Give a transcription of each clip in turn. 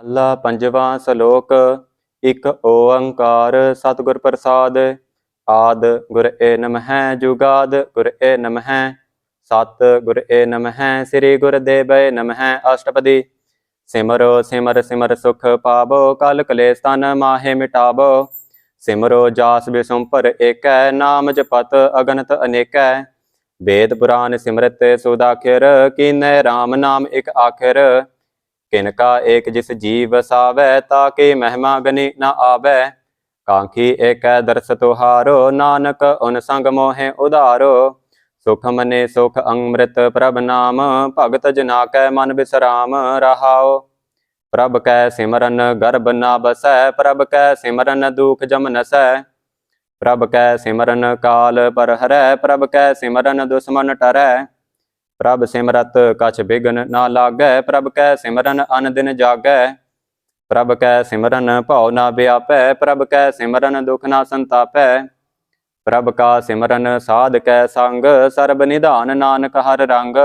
ਮਹੱਲਾ ਪੰਜਵਾਂ ਸ਼ਲੋਕ। ਇਕ ਓੰਕਾਰ ਸਤਿਗੁਰ ਪ੍ਰਸਾਦ। ਆਦ ਗੁਰ ਏ ਨਮਹਿ ਜੁਗਾਦ ਗੁਰ ਏ ਨਮਹਿ। ਸਤ ਗੁਰ ਏ ਨਮਹਿ ਸ੍ਰੀ ਗੁਰਦੇਵ ਨਮਹਿ। ਅਸ਼ਟਪਦੀ। ਸਿਮਰੋ ਸਿਮਰ ਸਿਮਰ ਸੁਖ ਪਾਵੋ ਕਲ ਕਲੇਸ਼ ਤਨ ਮਾਹੇ ਮਿਟਾਵੋ। ਸਿਮਰੋ ਜਾਸ ਬਿਸੁੰਪਰ ਏਕੈ ਨਾਮ ਜਪਤ ਅਗਨਤ ਅਨੇਕੈ। ਵੇਦ ਪੁਰਾਨ ਸਿਮਰਤ ਸੁਦਾਖਿਰ ਕੀਨੈ RAM ਨਾਮ ਇਕ ਆਖਿਰ। किनका एक जिस जीव वसावै ताके महिमा गनी न आवै। कांखी एक दर्श तुहारो नानक उन संग मोहे उधारो। सुख मने सुख अमृत प्रभ नाम भगत जना कै मन विश्राम रहाओ। प्रभ कै सिमरन गर्भ न बसै प्रभ कै सिमरन दुख जम नसै। प्रभ कै सिमरन काल पर हरै प्रभ कै सिमरन दुश्मन टरै। प्रभ सिमरत कछ बिघन ना लागै प्रभ कै सिमरन अन दिन जागै। प्रभ कै सिमरन भव ना व्यापै प्रभ कै सिमरन दुख ना संतापै। प्रभ का सिमरन साध कै संग सर्ब निधान नानक हर रंग।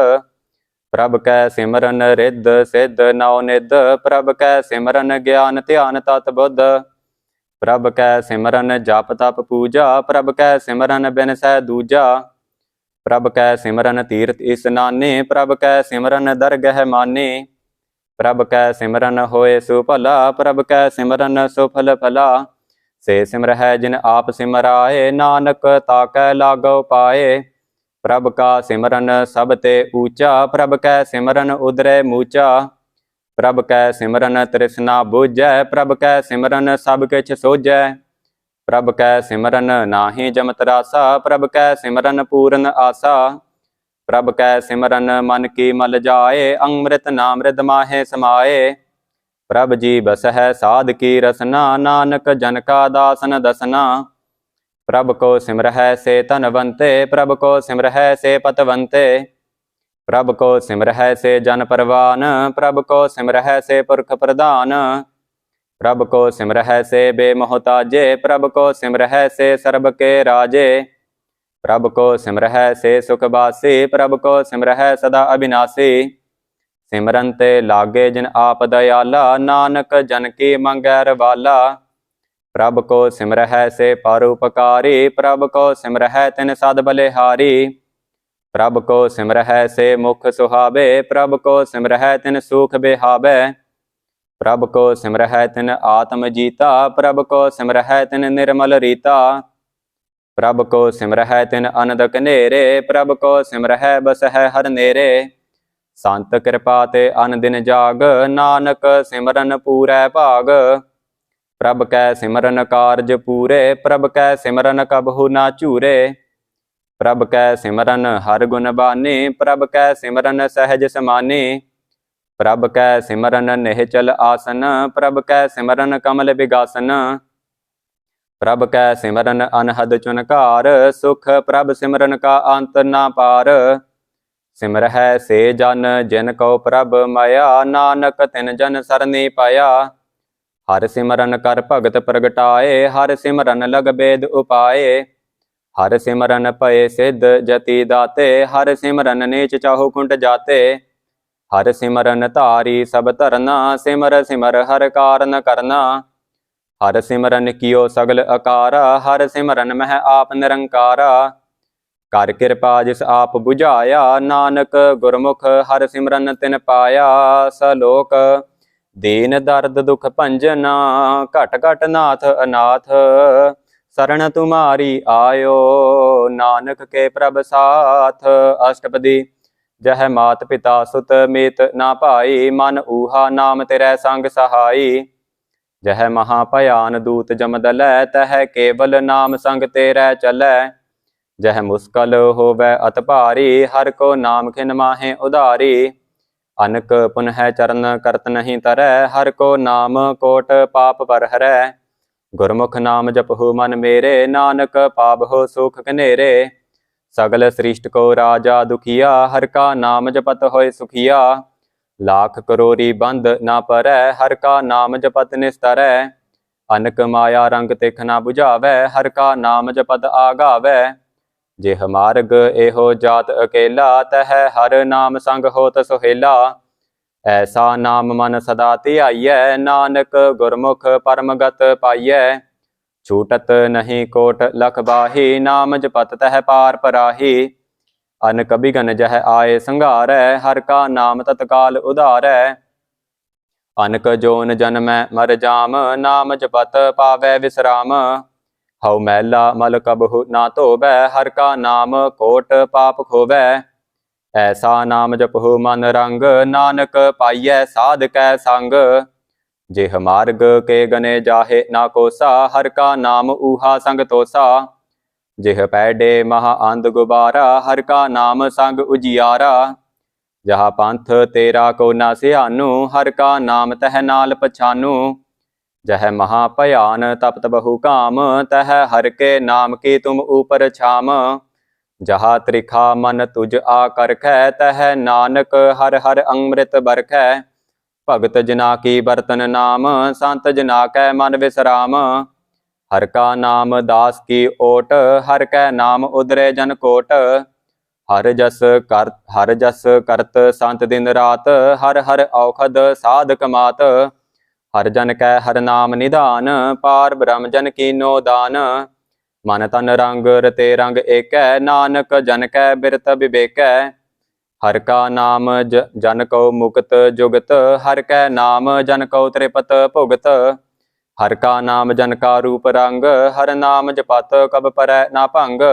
प्रभ कै सिमरन रिद्ध सिद्ध नौ निध प्रभ कै सिमरन ज्ञान ध्यान तत बुद्ध। प्रभ कै सिमरन जप तप पूजा प्रभ कै सिमरन बिनसै दूजा। प्रभ कै सिमरन तीर्थ इस्नाने प्रभ कै सिमरन दरगह माने। प्रभ कै सिमरन होए सुभला प्रभ कै सिमरन सुफल फला। से सिमरहै जिन आप सिमराए नानक ताकै लागो पाए। प्रभ का सिमरन सब ते ऊंचा प्रभ कै सिमरन उदरै मूचा। प्रभ कै सिमरन तृष्णा बुझै प्रभ कै सिमरन सब किछ सोझै। प्रभ कै सिमरन नाहि जमत रासा प्रभ कै सिमरन पूरन आसा। प्रभ कै सिमरन मन की मल जाए अमृत नामृत माहे समाए। प्रभ जी बसहै साध की रसना नानक जन का दासन दसना। प्रभ को सिमरहै से धनवंते प्रभ को सिमरहै से पतवंते। प्रभ को सिमरहै से जन परवान प्रभ को सिमरहै से पुरख प्रधान। प्रभ को सिमरहै से बेमोहताजे प्रभ को सिमरहै से सर्ब के राजे। प्रभ को सिमरहै से सुखवासी प्रभ को सिमरहै सदा अविनाशी। सिमरन ते लागे जिन आप दयाला नानक जन की मंगै रवाला। प्रभ को सिमरहै से परोपकारी प्रभ को सिमरहै तिन सद बलिहारी। प्रभ को सिमरहै से मुख सुहावे प्रभ को सिमरहै तिन सुख बिहावे। प्रभ को सिमरहै तिन आत्म जीता प्रभ को सिमरहै तिन निर्मल रीता। प्रभ को सिमरहै तिन अनदक नेरे प्रभ को सिमरहै बसहै हर नेरे। संत कृपा ते अन दिन जाग नानक सिमरन पूरै भाग। प्रभ कै सिमरन कारज पूरे प्रभ कै सिमरन कबहु ना चूरे। प्रभ कै सिमरन हर गुण बानी प्रभ कै सिमरन सहज समानी। प्रभ कै सिमरन निहचल आसन प्रभ कै सिमरन कमल विगासन। प्रभ कै सिमरन अनहद चुनकार सुख प्रभ सिमरन का अंत ना पार। सिमरहै से जन जिन को प्रभ माया नानक तिन जन सरनी पाया। हर सिमरन कर भगत प्रगटाए हर सिमरन लग बेद उपाए। हर सिमरन भय सिद्ध जति दाते हर सिमरन नीच चाहु कुंट जाते। हर सिमरन धारी सब धरना सिमर सिमर हर कारन करना। हर सिमरन कियो सगल अकारा हर सिमरन मह आप निरंकारा। कर कृपा जिस आप बुझाया नानक गुरमुख हर सिमरन तिन पाया। सलोक। दीन दर्द दुख भंजना घट घट नाथ अनाथ। शरण तुम्हारी आयो नानक के प्रभ साथ। अष्टपदी। जह मात पिता सुत मीत ना भाई मन ऊहा नाम तेरै संग सहाई। जह महाभयान दूत जमदलै तह केवल नाम संग तेरै चलै। जह मुस्कल होवै अत भारी हर को नाम खिन माहे उधारी। अनक पुनः चरण करत नहीं तरै हर को नाम कोट पाप पर हरै। गुरमुख नाम जपहु मन मेरे नानक पावहु सुख घनेरे। सगल सृष्ट को राजा दुखिया हर का नाम जपत होय सुखिया। लाख करोरी बंद ना परै हर का नाम जपत निस्तरै। अनक माया रंग तिख ना बुझावै हर का नाम जपत आगावै। जेह मार्ग एहो जात अकेला तह हर नाम संग होत सुहेला। ऐसा नाम मन सदा धियाइयै, नानक गुरमुख परमगत पाइयै। छूटत नहीं कोट लख बाही, नाम जपत तह पार पराही। अनक बिघन जह आए संघारै, हर का नाम तत्काल उधारै। अनक जोन जन्मै मर जाम, नाम जपत पावै विश्राम। हऊ मैला मल कबहु ना धोवै, हर का नाम कोट पाप खोवै। ऐसा नाम जपहु मन रंग, नानक पाइयै साध कै संग। जेह मार्ग के गने जाहे ना कोसा, हर का नाम ऊहा संग तोसा। जेह पैडे महा अंध गुबारा, हर का नाम संग उजियारा। जहाँ पंथ तेरा को ना सियानू, हर का नाम तह नाल पछानू। जह महा भयान तपत बहु काम, तह हर के नाम की तुम ऊपर छाम। जहाँ त्रिखा मन तुझ आकरखै, तह नानक हर हर अमृत बरखै। भगत जना की बरतन नाम, संत जना कै मन विश्राम। हर का नाम दास की ओट, हर कै नाम उदरे जन कोट। हर जस करत संत दिन रात, हर हर औखद साधक मात। हर जन कै हर नाम निधान, पार ब्रह्म जन कीनो दान। मन तन रंग रते रंग एकै, नानक जन कै बिरत विवेकै। हर का नाम जन को मुक्त जुगत, हर कै नाम जन को त्रिपत भुगत। हर का नाम जन का रूप रंग, हर नाम जपत कब परै ना भंग।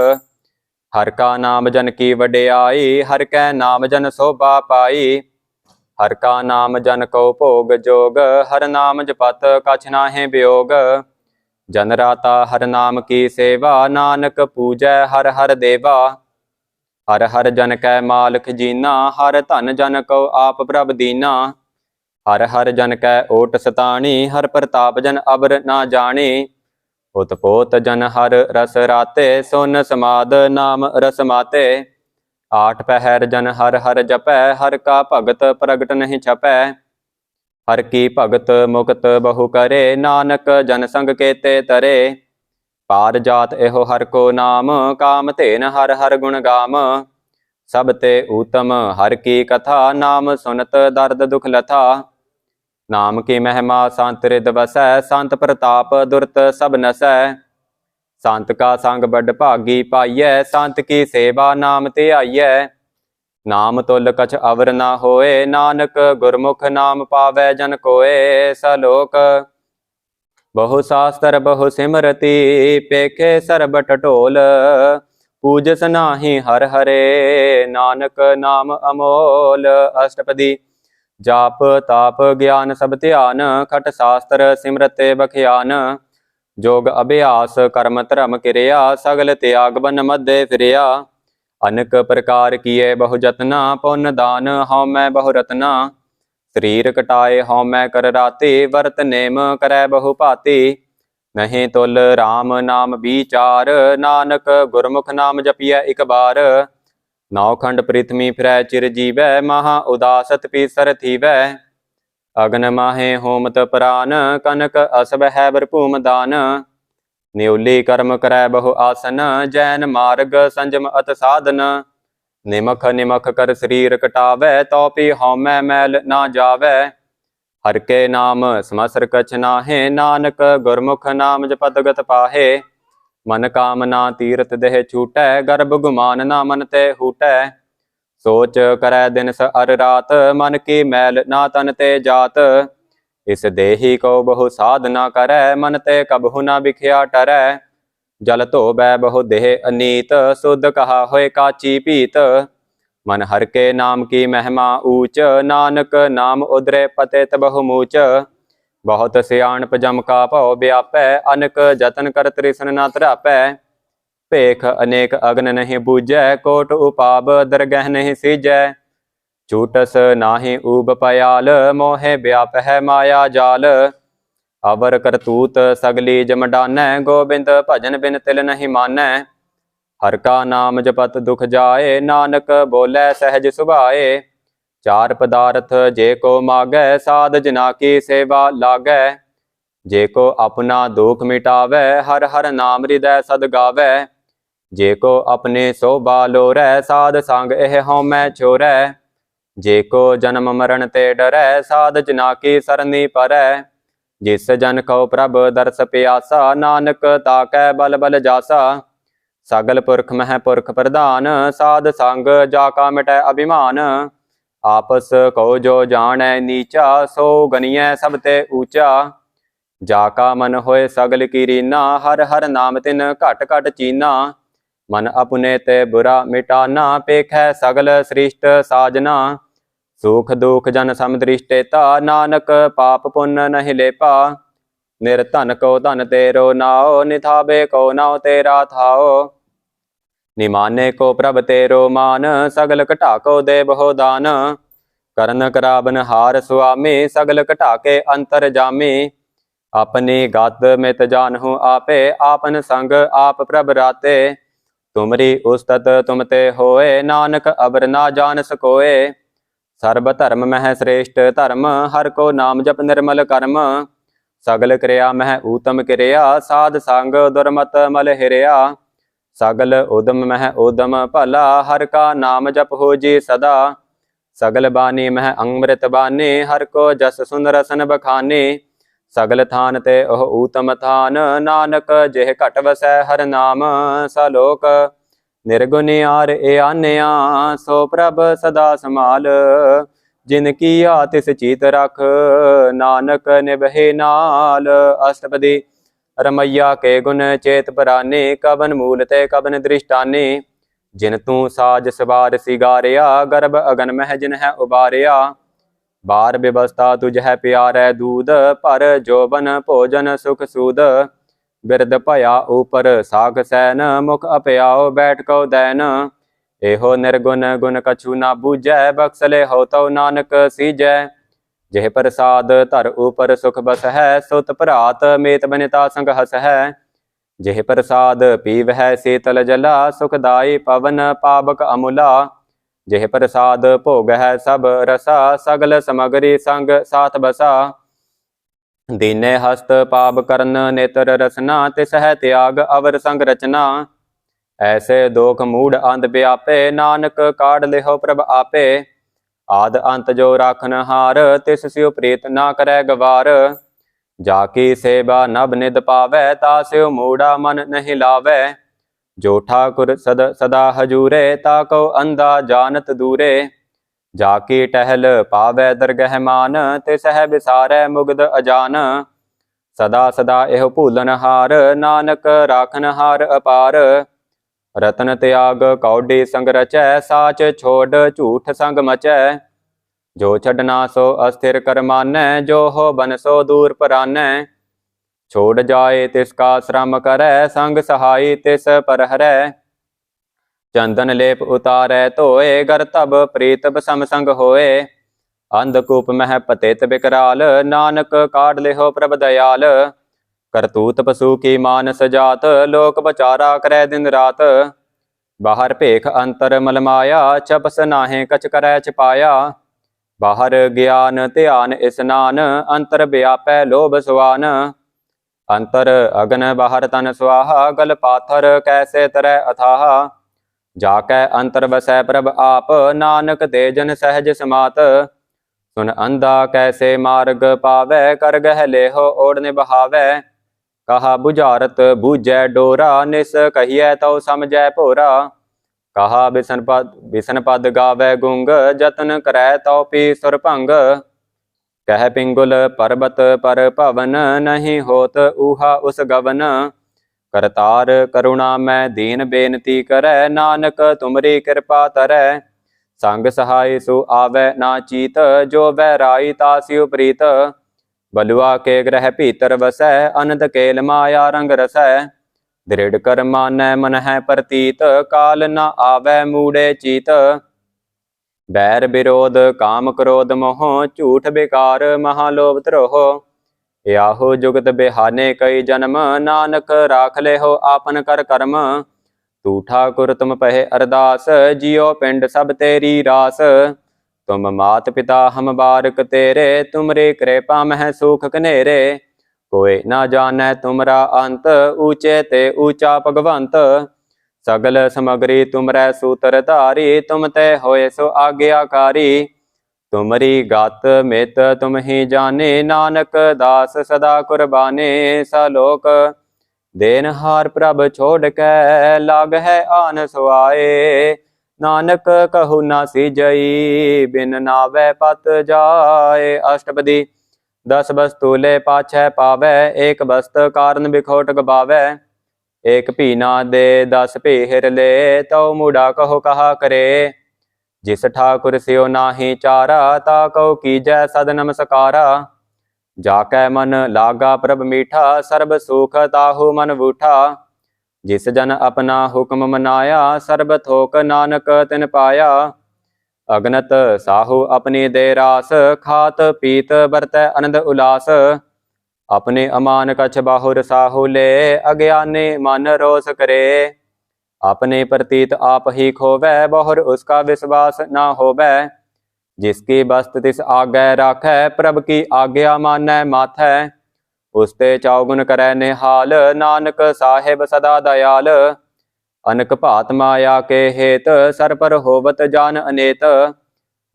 हर का नाम जन की वडियाई, हर कै नाम जन शोभा पाई। हर का नाम जन को भोग जोग, हर नाम जपत कछ नाहि वियोग। जन राता हर नाम की सेवा, नानक पूजै हर हर देवा। हर हर जन कै मालक जीना, हर धन जन को आप प्रभ दीना। हर हर जन कै ओट सताणी, हर प्रताप जन अबर ना जानी। उत्पोत जन हर रस राते, सुन समाद नाम रस माते। आठ पहर जन हर हर जपै, हर का भगत प्रगट नहीं छपै। हर की भगत मुक्त बहु करे, नानक जन संग केते तरे। पार जात एहो हर को नाम, काम धेन हर हर गुण गाम। सब ते उत्तम हर की कथा, नाम सुनत दर्द दुख लथा। नाम की महिमा संत रिद वसै, संत प्रताप दुरत सब नसै। संत का संग बड़ भागी पाइयै, संत की सेवा नाम ते आइयै। नाम तुल कछ अवर ना होए, नानक गुरमुख नाम पावै जन कोए। सलोक बहु शास्त्र बहु सिमरति, पेखे सरबट ढोल। पूजस नाही हर हरे, नानक नाम अमोल। अष्टपदी जाप ताप ज्ञान सब ध्यान, खट शास्त्र सिमरते बखियान। जोग अभ्यास कर्म धर्म क्रिया, सगल त्याग बन मध्य फिरिया। अनेक प्रकार किए बहु जतना, पुन दान हौ मैं बहु रतना। शरीर कटाए हौ मैं कर राते, वर्त नेम करै बहु भाती। नहीं तुल राम नाम विचार, नानक गुरमुख नाम जपिए एक बार। नौ खंड पृथ्वी फिरै चिर जीवै, महा उदासत पीसर थीवै। अग्न माहे होमत प्राण, कनक असब है भरपूम दान। न्योली कर्म करै बहु आसन, जैन मार्ग संजम अत साधन। निमख निमख कर शरीर कटावै, तो पी हौमै मैल ना जावै। हर के नाम समसर कछ नाहे, नानक गुरमुख नाम जपत गत पाहे। मन कामना तीरथ देह छूटै, गर्भ गुमान ना मन ते हूटै। सोच करै दिन स अर रात, मन की मैल ना तन ते जात। इस देही को बहु साधना करै, मन ते कबहु ना बिखिया टरै। जल धोबै बहु देह अनीत, शुद्ध कहा होए काची पीत। मन हर के नाम की महिमा ऊंच, नानक नाम उदरे पतित बहु मूच। बहुत सियाणप जम का भव व्यापै, अनक जतन कर तृष्ण ना तरापै। भेख अनेक अग्न नहीं बूझै, कोट उपाब दरगह नहीं सीजै। छूटस नाहि ऊब पयाल, मोहे व्याप है माया जाल। अवर करतूत सगली जम डानै, गोबिंद भजन बिन तिल नहीं मानै। हर का नाम जपत दुख जाए, नानक बोलै सहज सुभाए। चार पदार्थ जे को मागै, साध जना की सेवा लागै। जे को अपना दुख मिटावै, हर हर नाम हृदय सद गावै। जे को अपने शोभा लोरै, साध संग एह हौमै छोरै। जेको जन्म मरण ते डरै, साध जना की सरनी परै। जिस जन कहो प्रभ दर्श प्यासा, नानक ताकै बल बल जासा। सगल पुरख मह पुरख प्रधान, साध संग जाका मिटै अभिमान। आपस कहो जो जानै नीचा, सो गनियै सब ते ऊंचा। जाका मन होए सगल की रीना, हर हर नाम तिन घट घट चीना। मन अपने ते बुरा मिटाना, पेखै सगल सृष्ट साजना। सुख दुख जन समदृष्टेता, नानक पाप पुण्य नहीं लेपा। निर्धन को धन तेरो नाओ, निथावे को नाओ तेरा थाओ। निमाने को प्रभ तेरो मान, सगल घटा को दे बहु दान। करन कराबन हार सुआमी, सगल घटा के अंतर जामी। अपनी गत मित जानहु आपे, आपन संग आप प्रभ राते। तुमरी उस्तत तुम ते होए, नानक अबर ना जान सकोए। सर्ब धर्म मह श्रेष्ठ धर्म, हर को नाम जप निर्मल कर्म। सगल क्रिया मह उत्तम क्रिया, साध संग दुर्मत मल हिरिया। सगल उदम मह उदम भला, हर का नाम जप हो जी सदा। सगल बानी मह अमृत बानी, हर को जस सुन रसन बखानी। सगल थान ते ओह उत्तम थान, नानक जेह घट वसै हर नाम। सलोक निर्गुनियार ए आन्या, सो प्रभ सदा समाल। जिन किया तिस चीत रख, नानक निभे नाल। अष्टपदी रमैया के गुण चेत पराने, कवन मूल ते कवन दृष्टाने। जिन तू साज सवार सिगारिया, गर्भ अगन मह जिन है उबारिया। बार व्यवस्था तुझ है प्यारै दूध, पर जोबन भोजन सुख सूद। बिरद भया ऊपर साख सैन, मुख अपयाओ बैठ को दैन। एहो निर्गुण गुण कछु ना बूझै, बख्सले हो तो नानक सीजै। जेह प्रसाद धर ऊपर सुख बस है, सुत भरात मेत बनिता संग हस है। जेह प्रसाद पीव है शीतल जला, सुखदाई पवन पावक अमूला। जेह प्रसाद भोग है सब रसा, सगल समगरी संग साथ बसा। दीने हस्त पाप करन नेत्र रसना, तिस है त्याग अवर संग रचना। ऐसे दोख मूढ़ अंध व्यापे, नानक काढ़ लेहो प्रभ आपे। आद अंत जो राखन हार, तिस स्यो प्रीत ना करे गवार। जाकी सेवा नभ निध पावै, तास्यो मूढ़ा मन नहीं लावै। जो ठाकुर सदा हजूरे, ताको अंधा जानत दूरे। जाकी टहल पावै दरगह मान, तिस है बिसारै मुग्ध अजान। सदा सदा एहो भूलन हार, नानक राखन हार अपार। रतन त्याग कौडी संग रचै, साच छोड़ झूठ संग मचै। जो छड़ना सो अस्थिर कर मानै, जो हो बन सो दूर परानै। छोड़ जाए तिसका श्रम करै, संग सहाई तिस पर हरै। चंदन लेप उतारै धोए, गर तब प्रीत बसम संग होए। अंधकूप मह पतित विकराल, नानक काढ़ लेहो प्रभ दयाल। करतूत पशु की मानस जात, लोक बचारा करे दिन रात। बाहर भेख अंतर मल माया, छपस नाहे कछ करै छिपाया। बाहर ज्ञान ध्यान स्नान, अंतर व्यापै लोभ सुआन। अंतर अगन बाहर तन सुआहा, गल पाथर कैसे तरह अथाह। जाकै अंतर बसै प्रभ आप, नानक ते जन सहज समात। सुन अंधा कैसे मार्ग पावै, कर गह लेहो ओढ़ निबहावै। कहा बुझारत बूझै डोरा, निस कहिए तो समझै भोरा। कहा बिसन पद गावै गुंग, जतन करै तो पी सुर भंग। कह पिंगुल पर्वत पर पवन, नहीं होत ऊहा उस गवन। करतार करुणा मैं दीन बेनती करै, नानक तुमरी कृपा तरै। संग सहाय सु आवै ना चीत, जो बैराई तास्यु प्रीत। बलुआ के ग्रह भीतर वसै, अनंत केल माया रंग रसै। दृढ़ कर मानै मन है प्रतीत, काल न आवै मूढ़े चीत। बैर विरोध काम क्रोध मोह, झूठ बेकार महालोभ द्रोह। याहू जुगत बेहाने कई जन्म, नानक राख ले हो आपन कर कर्म। तू ठाकुर तुम पहे अरदास, जियो पिंड सब तेरी रास। तुम मात पिता हम बारक तेरे, तुमरे कृपा मह सुख कनेरे। कोई ना जानै तुमरा अंत, ऊंचे ते ऊंचा भगवंत। सगल समगरी तुमरै सूत्र धारी, तुम ते होए सो आज्ञाकारी। तुमरी गात मित तुम ही जाने, नानक दास सदा कुर्बाने। सलोक देनहार प्रभ छोड़ कै, लाग है आन सुआए। नानक कहु ना सीजई, बिन नावै पत जाए। अष्टपदी। 10 वस्तु ले पाछै पावै, एक वस्त कारण बिखोट गबावै। एक भी ना दे 10 भी हिर ले, तो मूढ़ा कहो कहा करे। जिस ठाकुर स्यो नाही चारा, ता कहो कीजै सद नमस्कारा। जाकै मन लागा प्रभ मीठा, सर्ब सुख ताहु मन बूठा। जिस जन अपना हुक्म मनाया, सर्ब थोक नानक तिन पाया। अगनत साहु अपनी दे रास, खात पीत बरतै आनंद उलास। अपने अमान कछ बाहुर साहु ले, अज्ञानी मन रोष करे। अपने प्रतीत आप ही खोवै, बहुर उसका विश्वास ना होवै। जिसकी बस्त तिस आगे राखै, प्रभ की आज्ञा मानै माथै। उसते चौगुन करै निहाल, नानक साहेब सदा दयाल। अनक भात माया के हेत, सर पर होवत जान अनेत।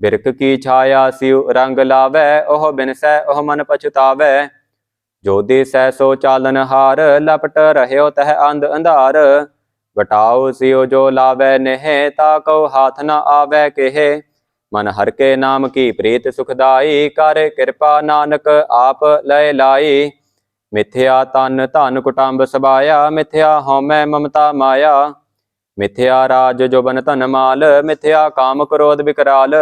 बिरख की छाया सिउ रंग लावै, ओह बिनसै ओह मन पछुतावै। जो दिसै सो चालन हार, लपट रहयो तह अंध अंधार। बटाओ सियो जो लावै नेह, ताको हाथ न आवै केहे। मन हर के नाम की प्रीत सुखदाई, कर कृपा नानक आप लय लाई। मिथ्या तन धन कुटुंब सबाया, मिथ्या हौमै ममता माया। मिथ्या राज जोबन धन माल, मिथ्या काम क्रोध विकराल।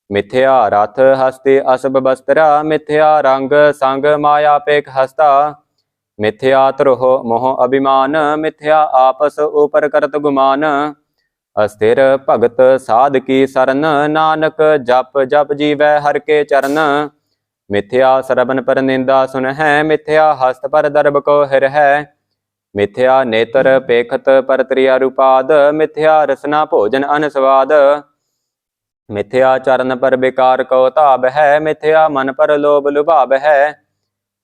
मिथ्या रथ हस्ती असब बस्त्रा, मिथ्या रंग संग माया पेख हस्ता। मिथ्या त्रोह मोह अभिमान, मिथ्या आपस ऊपर करत गुमान। अस्थिर भगत साध की सरन, नानक जप जप जीवै हर के चरण। मिथ्या श्रवण पर निंदा सुन है, मिथ्या हस्त पर दर्भ को हिर है। मिथ्या नेत्र पेखत पर त्रिया रूपाद, मिथ्या रसना भोजन अनस्वाद। मिथ्या चरण पर विकार को ताब है, मिथ्या मन पर लोभ लुभाव है।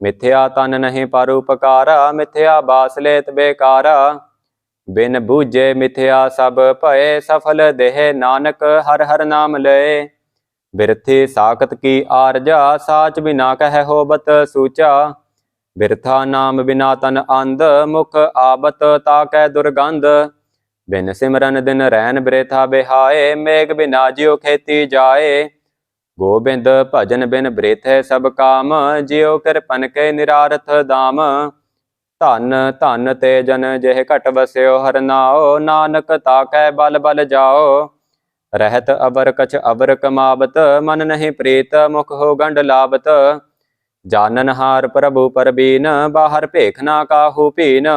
मिथ्या तन नहीं पर उपकारा, मिथ्या बास लेत बेकारा। बिन बूझे मिथ्या सब भय, सफल देह नानक हर हर नाम लय। बिरथी साकत की आरजा, साच बिना कह होबत सूचा। बिरथा नाम बिना तन अंध, मुख आबत ताकै दुर्गंध। बिन सिमरन दिन रैन बिरेथा बिहाए, मेघ बिना जियो खेती जाए। गोबिंद भजन बिन बृथ सब काम, जियो कृपन के निरारथ दाम। धन धन ते जन जेह घट बस्यो हर नाओ, नानक ताकै बल बल जाओ। रहत अबर कछ अबर कमावत, मन नहीं प्रीत मुख हो गंड लावत। जानन हार प्रभु परबीन, बाहर भेख ना काहू पीन।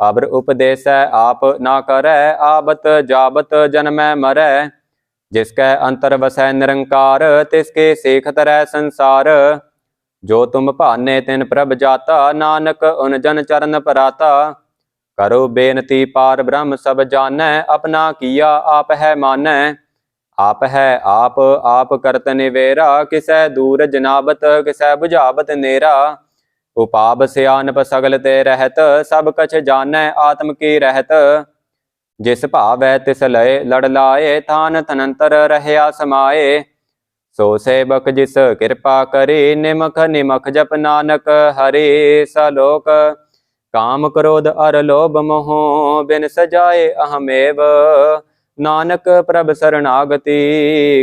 अबर उपदेसै आप ना करै, आबत जाबत जन्मै मरै। जिसकै अंतर बसै निरंकार, तिसके सेख तरह संसार। जो तुम भाने तिन प्रभ जाता, नानक उन जन चरण पराता। करो बेनती पार ब्रह्म सब जानै, अपना किया आप है मानै। आप है आप करत निवेरा, किसै दूर जनाबत किसै बुझावत नेरा। उपाब सियानप सगल ते रहत, सब कछ जानै आत्म की रहत। जिस भावै तिस लय लड़ लाए, थान तनंतर रहया समाए। सो सेवक जिस कृपा करी, निमख निमख जप नानक हरि। सलोक काम क्रोध अर लोभ मोह, बिन सजाए अहमेव। नानक प्रभ शरणागति,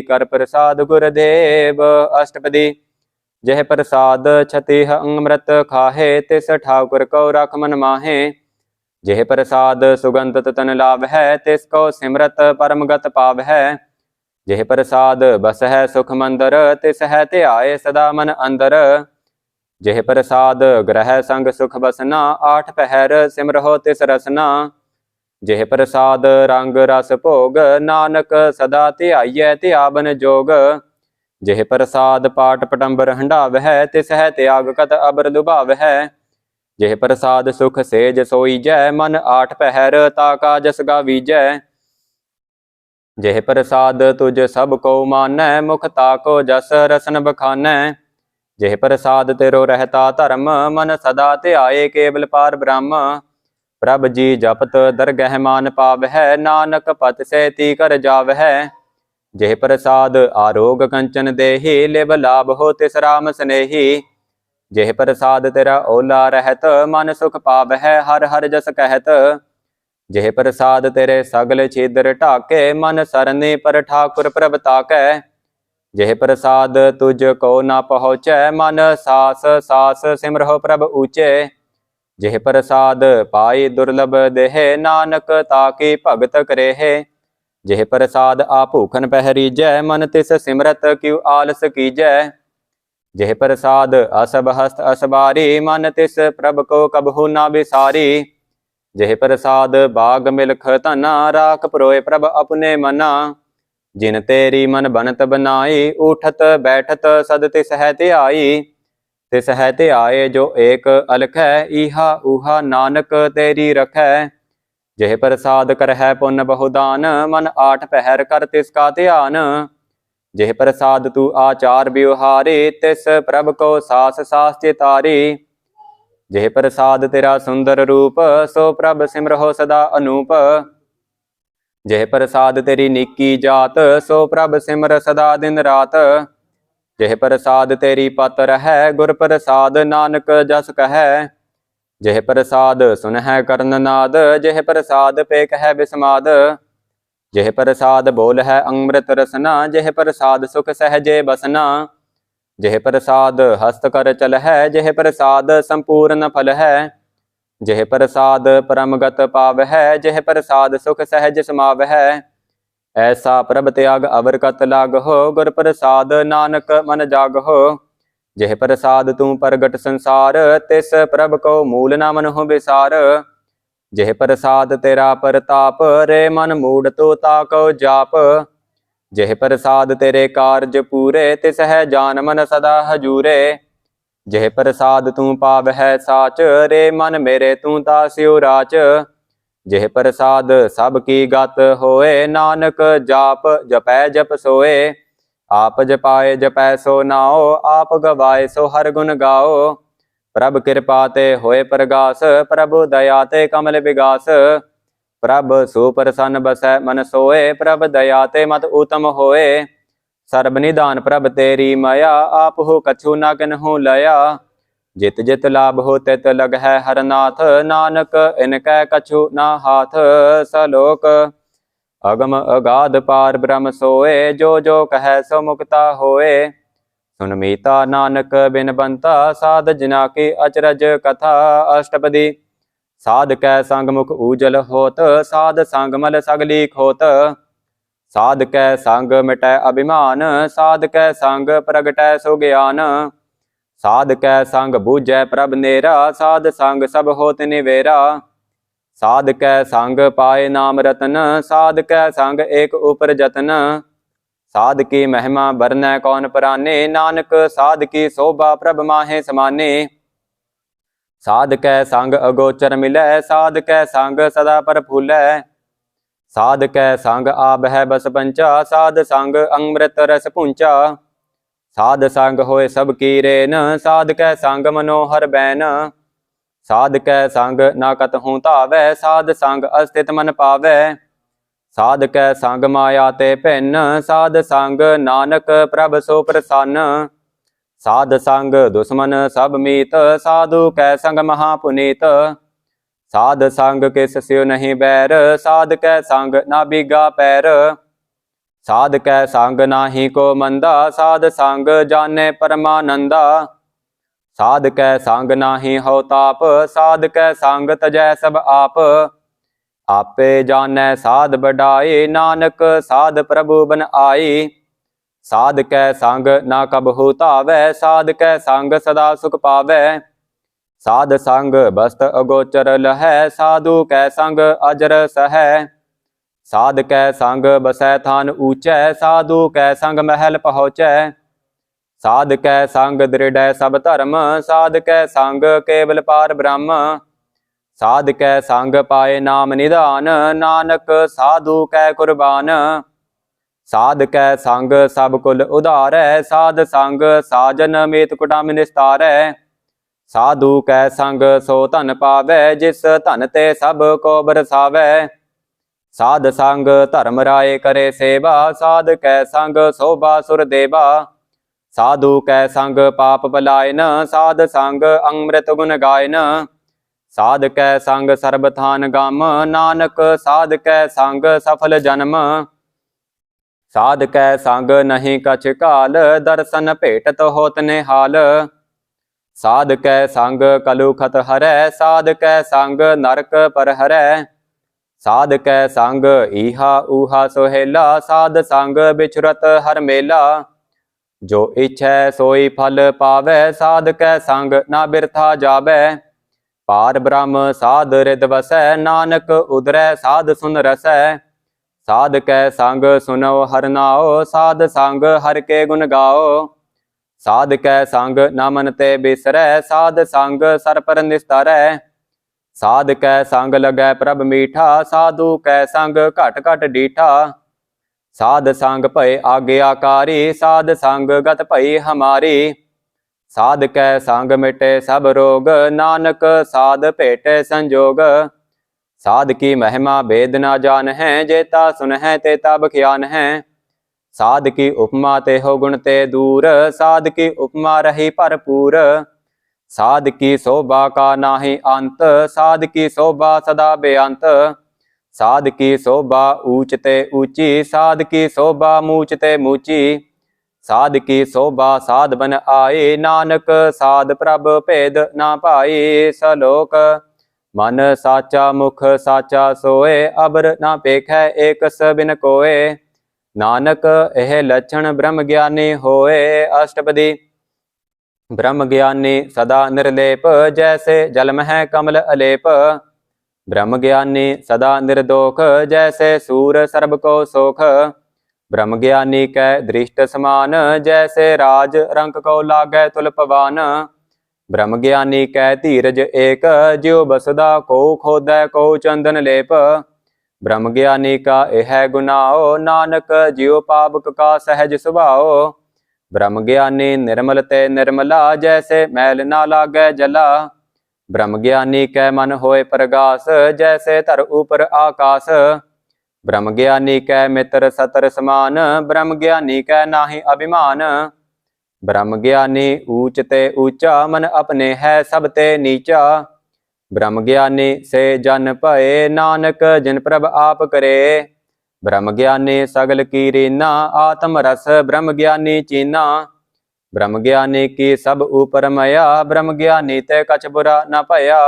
कर प्रसाद गुरदेव। अष्टपदी। जह प्रसाद छतिह अमृत खाहे, तिस ठाकुर को रख मन माहे। जेह प्रसाद सुगंधत तन लाभ है, तिसको सिमरत परमगत पाव है। जेह प्रसाद बस है सुख मंदर, तिस है ध्याए सदा मन अंदर। जेह प्रसाद ग्रह संग सुख बसना, 8 पहर सिमरहो तिस रसना। जेह प्रसाद रंग रस भोग, नानक सदा ध्याइयै ध्यावन जोग। जेह प्रसाद पाट पटंबर हंडाव है, तिस है त्याग कत अबर लुभाव है। जेह प्रसाद सुख सेज सोईजै, मन 8 पहर ताका जस गावीजै। जेह प्रसाद तुझ सब को मानै, मुख ताको जस रसन बखानै। जेह प्रसाद तेरो रहता धर्म, मन सदा ध्याए केवल पार ब्रह्म। प्रभ जी जपत दरगह मान पावै, नानक पत से ती कर जावै। जेह प्रसाद आरोग कंचन देहि, लिव लाभ हो तिस राम स्नेही। जेह प्रसाद तेरा ओला रहत, मन सुख पावह हर हर जस कहत। जेह प्रसाद तेरे सगल छिद्र ढाके, मन सरने पर ठाकुर प्रभ ताकै। जेह प्रसाद तुझ को ना पहुँचै, मन सास सास सिमरहो प्रभ ऊचे। जेह प्रसाद पाई दुर्लभ देह, नानक ताकी भगत करेहे। जेह प्रसाद आभूखन पहरीजै, मन तिस सिमरत क्यों आलस कीजै। जेह प्रसाद असब हस्त असबारी, मन तिस प्रभ को कबहू ना बिसारी। जेह प्रसाद बाग मिलख धना, राख परोए प्रभ अपने मना। जिन तेरी मन बनत बनाई, उठत बैठत सद तिस है ध्याई। तिस है ध्याए जो एक अलखै, इहा उहा नानक तेरी रखै। जेह प्रसाद करहै पुन बहुदान, मन आठ पहर कर तिसका ध्यान। जेह प्रसाद तू आचार व्यवहारी, तिस प्रभ को सास सास चितारी। जेह प्रसाद तेरा सुंदर रूप, सो प्रभ सिमरहो सदा अनूप। जेह प्रसाद तेरी निकी जात, सो प्रभ सिमर सदा दिन रात। जेह प्रसाद तेरी पत रहै, गुर प्रसाद नानक जस कहै। जेह प्रसाद सुनहै कर्ण नाद, जेह प्रसाद पे कहै बिस्माद। जेह प्रसाद बोल है अमृत रसना, जेह प्रसाद सुख सहजे बसना। जेह प्रसाद हस्त कर चल है, जेह प्रसाद संपूर्ण फल है। जेह प्रसाद परमगत पाव है, जेह प्रसाद सुख सहज समाव है। ऐसा प्रभ त्याग अवर कत लाग हो, गुर प्रसाद नानक मन जाग हो। जेह प्रसाद तू प्रगट संसार, तिस प्रभ को मूल ना मनहु विसार। जेह प्रसाद तेरा परताप, रे मन मूड तो ताको जाप। जेह प्रसाद तेरे कारज पूरे, तिस है जान मन सदा हजूरे। जेह प्रसाद तू पाव है साच, रे मन मेरे तू तास्यो राच। जेह प्रसाद सब की गत होए, नानक जाप जपै जप सोए। आप जपाए जपै सो नाओ, आप गवाए सो हर गुण गाओ। प्रभ कृपा ते होए प्रगास, प्रभु दया ते कमल विगास। प्रभ सुप्रसन्न बसै मन सोए, प्रभ दया ते मत उत्तम होए। सर्ब निधान प्रभ तेरी माया, आप हो कछु ना किन्हु लया। जित जित लाभ हो तित लग है हरनाथ, नानक इनकै कछु ना हाथ। सलोक अगम अगाध पार ब्रह्म सोए, जो जो कहे सो मुक्ता होए। सुन मीता नानक बिन बनता, साध जिना की अचरज कथा। अष्टपदी साध कै संग मुख उजल होत, साध संग मल सगली खोत। साध कै संग मिटै अभिमान, साध कै संग प्रगटै सो ज्ञान। साध कै संग बूझै प्रभ नेरा, साध संग सब होत निवेरा। साध कै संग पाए नाम रतन, साध कै संग एक उपर जतन। साध की महिमा बरनै कौन पराने, नानक साध की शोभा प्रभ माहे समाने। साध कै संग अगोचर मिलै, साध कै संग सदा प्रफुल्लै। साध कै संग आब है बस पंचा, साध संग अमृत रस पुंचा। साध संग होए सब की रेन, साध कै संग मनोहर बैन। साध कै संग ना कतहु धावै, साध संग अस्थित मन पावै। साध कै संग माया ते भिन्न, साध संग नानक प्रभ सो प्रसन्न। साध संग दुश्मन सब मीत, साधु कै संग महापुनीत। साध संग किस स्यो नहीं बैर, साध कै संग ना बीगा पैर। साध कै संग नाही को मंदा, साध संग जाने परमानंदा। साध कै संग नाही हो ताप, साध कै संग तजै सब आप। आपे जानै साध बढ़ाई, नानक साध प्रभु बन आई। साध कै संग ना कबहु धावै, साध कै संग सदा सुख पावै। साध संग बस्त अगोचर लहै, साधु कै संग अजर सहै। साध कै संग बसै थान ऊंचै, साधु कै संग महल पहुँचै। साध कै संग दृढ़ सब धर्म, साध कै संग केवल पार ब्रह्म। साध कै संग पाए नाम निधान, नानक साधु कै कुर्बान। साध कै संग सब कुल उधारै, साध संग साजन मीत कुटुंब निस्तारै। साधु कै संग सो धन पावै, जिस धन ते सब को बरसावै। साध संग धर्म राय करे सेवा, साध कै संग शोभा सुर देवा। साधु कै संग पाप बलायन, साध संग अमृत गुण गायन। साध कै संग सर्बथान गम, नानक साध कै संग सफल जन्म। साध कै संग नहीं कछ काल, दर्शन भेटत होत निहाल। साध कै संग कलुखत हरै, साध कै संग नरक पर हरै। साध कै संग ईहा ऊहा सोहेला, साध संग बिछुरत हर मेला। जो इच्छै सोई फल पावै, साध कै संग ना बिरथा जावै। पार ब्रह्म साध रिद वसै, नानक उदरै साध सुन रसै। साध कै संग सुनो हर नाओ, साध संग हर के गुण गाओ। साध कै संग ना मन ते बिसरै, साध संग सर पर निस्तारै। साध कै संग लगै प्रभ मीठा, साधु कै संग घट घट डीठा। साध संग भय आज्ञाकारी, साध संग गत भई हमारी। साध कै संग मिटे सब रोग, नानक साध भेटे संजोग। साध की महिमा भेद ना जान है, जेता सुन है तेता बख्यान है। साध की उपमा ते हो गुण ते दूर, साध की उपमा रही भरपूर। साध की शोभा का नाहि अंत, साध की शोभा सदा बेअंत। साध की शोभा ऊंच ते ऊंची, साध की शोभा मूच ते मूची। साध की शोभा साध बन आए, नानक साध प्रभ भेद ना पाई। सलोक मन साचा मुख साचा सोए, अबर ना पेखै एक बिन कोए। नानक एह लक्षण ब्रह्म ज्ञानी होए। अष्टपदी। ब्रह्म ज्ञानी सदा निर्लेप, जैसे जल मह कमल अलेप। ब्रह्म ज्ञानी सदा निर्दोख, जैसे सूर सर्ब को सोख। ब्रह्म ज्ञानी कै दृष्ट समान, जैसे राज रंक को लागै तुल पवान। ब्रह्म ज्ञानी कै धीरज एक, ज्यो बसुदा को खोदै को चंदन लेप। ब्रह्म ज्ञानी का यह गुनाओ, नानक ज्यो पावक का सहज सुभाओ। ब्रह्म ज्ञानी निर्मल ते निर्मला, जैसे मैल ना लागै जला। ब्रह्म ज्ञानी कै मन होए प्रगास, जैसे धर ऊपर आकाश। ब्रह्म ज्ञानी कै मित्र सतर समान, ब्रह्म ज्ञानी कै नाहि अभिमान। ब्रह्म ज्ञानी ऊंच ते ऊंचा, मन अपने है सब ते नीचा। ब्रह्म ज्ञानी से जन भये, नानक जिन प्रभ आप करे। ब्रह्म ज्ञानी सगल की रीना, आत्म रस ब्रह्म ज्ञानी चीना। ब्रह्म ज्ञानी की सब ऊपर मया, ब्रह्म ज्ञानी ते कछ बुरा न भया।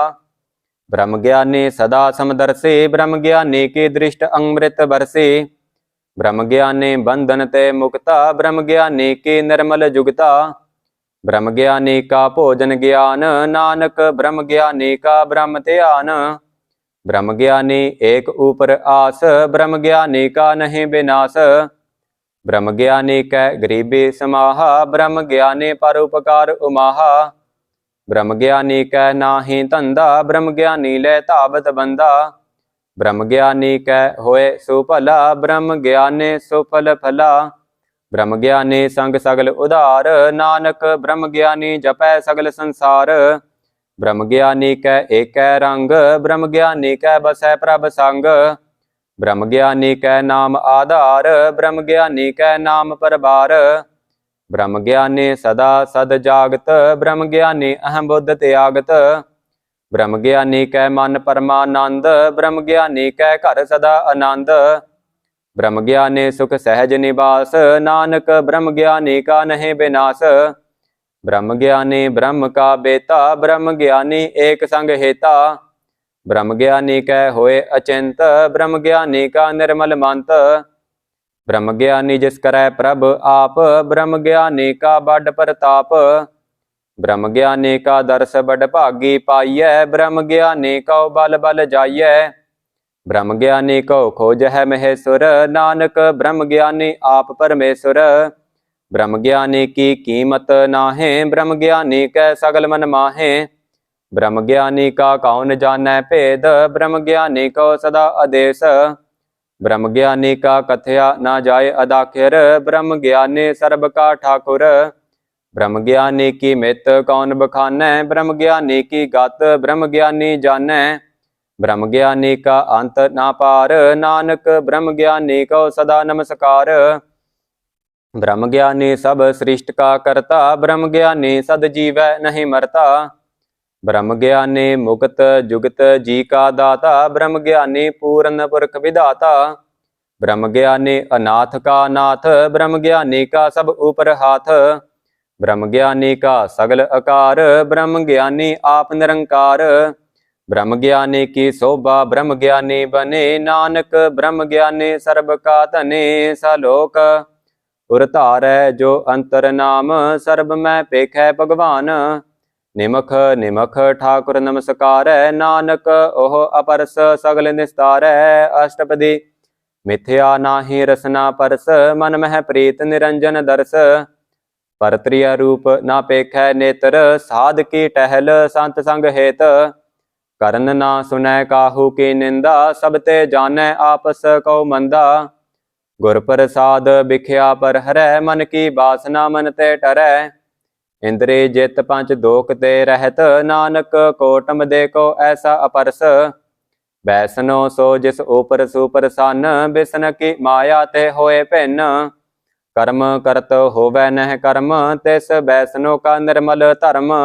ब्रह्म ज्ञानी सदा समदर्शी, ब्रह्म ज्ञानी की दृष्ट अमृत बरसी। ब्रह्म ज्ञानी बंधन ते मुक्ता, ब्रह्म ज्ञानी की निर्मल जुगता। ब्रह्म ज्ञानी का भोजन ज्ञान, नानक ब्रह्म ज्ञानी का ब्रह्म ध्यान। ब्रह्म ज्ञानी एक ऊपर आस, ब्रह्म ज्ञानी का नहीं विनाश। ब्रह्म ज्ञानी कै गरीबी समाहा, ब्रह्म ज्ञानी परोपकार उमाहा। ब्रह्म ज्ञानी कै नाहि धंधा, ब्रह्म ज्ञानी ले धावत बंदा। ब्रह्म ज्ञानी कै होए सुफला, ब्रह्म ज्ञानी सुफल फला। ब्रह्म ज्ञानी संग सगल उधार, नानक ब्रह्म ज्ञानी जपै सगल संसार। ब्रह्म ज्ञानी कै एकै रंग, ब्रह्म ज्ञानी कै बसै प्रभ संग। ब्रह्म ज्ञानी कै नाम आधार, ब्रह्म ज्ञानी कै नाम परबार। ब्रह्म ज्ञानी सदा सद जागत, ब्रह्म ज्ञानी अहम बुद्ध त्यागत। ब्रह्म ज्ञानी कै मन परमानंद, ब्रह्म ज्ञानी कै घर सदा आनंद। ब्रह्म ज्ञानी सुख सहज निवास, नानक ब्रह्म ज्ञानी का नहीं विनाश। ब्रह्म ज्ञानी ब्रह्म का बेता, ब्रह्म ज्ञानी एक संग हेता। ब्रह्म ज्ञानी कै होए अचिंत, ब्रह्म ज्ञानी का निर्मल मंत। ब्रह्म ज्ञानी जिस करै प्रभ आप, ब्रह्म ज्ञानी का बड़ प्रताप। ब्रह्म ज्ञानी का दर्श बड़ भागी पाइयै, ब्रह्म ज्ञानी को बल बल जाइयै। ब्रह्म ज्ञानी को खोज है महेश्वर, नानक ब्रह्म ज्ञानी आप परमेश्वर। ब्रह्म ज्ञानी की कीमत नाहे, ब्रह्म ज्ञानी कै सगल मन माहे। ब्रह्म ज्ञानी का कौन जानै भेद, ब्रह्म ज्ञानी को सदा आदेश। ब्रह्म ज्ञानी का कथया ना जाए अदाखिर, ब्रह्म ज्ञानी सर्ब का ठाकुर। ब्रह्म ज्ञानी की मित कौन बखानै, ब्रह्म ज्ञानी की गत ब्रह्म ज्ञानी जानै। ब्रह्म ज्ञानी का अंत ना पार, नानक ब्रह्म ज्ञानी को सदा नमस्कार। ब्रह्म ज्ञानी सब सृष्टि का करता, ब्रह्म ज्ञानी सद जीवै नहीं मरता। ब्रह्म ज्ञानी मुक्त जुगत जी का दाता, ब्रह्म ज्ञानी पूर्ण पुरख विधाता। ब्रह्म ज्ञानी अनाथ का नाथ, ब्रह्म ज्ञानी का सब ऊपर हाथ। ब्रह्म ज्ञानी का सगल आकार, ब्रह्म ज्ञानी आप निरंकार। ब्रह्म ज्ञानी की शोभा ब्रह्म ज्ञानी बने, नानक ब्रह्म ज्ञानी सर्ब का धने। सलोक उर धारै जो अंतर नाम, सर्ब मैं पेखै भगवान। निमख निमख ठाकुर नमस्कारै, नानक ओह अपरस सगल निस्तारै। अष्टपदी मिथ्या नाहि रसना परस, मन मह प्रीत निरंजन दर्श। परत्रिय रूप ना पेखै नेत्र, साध की टहल संत संग हेत। करन ना सुनै काहू की निंदा, सब ते जानै आपस को मंदा। गुर प्रसाद बिख्या पर हरै, मन की बासना मन ते टरै। इंद्री जित पंच दोख ते रहत, नानक कोटम देखो ऐसा अपरस। बैसनो सो जिस ऊपर सुपर सन, बिसन की माया ते होए भिन्न। कर्म करत होवै नह कर्म, तिस बैसनो का निर्मल धर्म।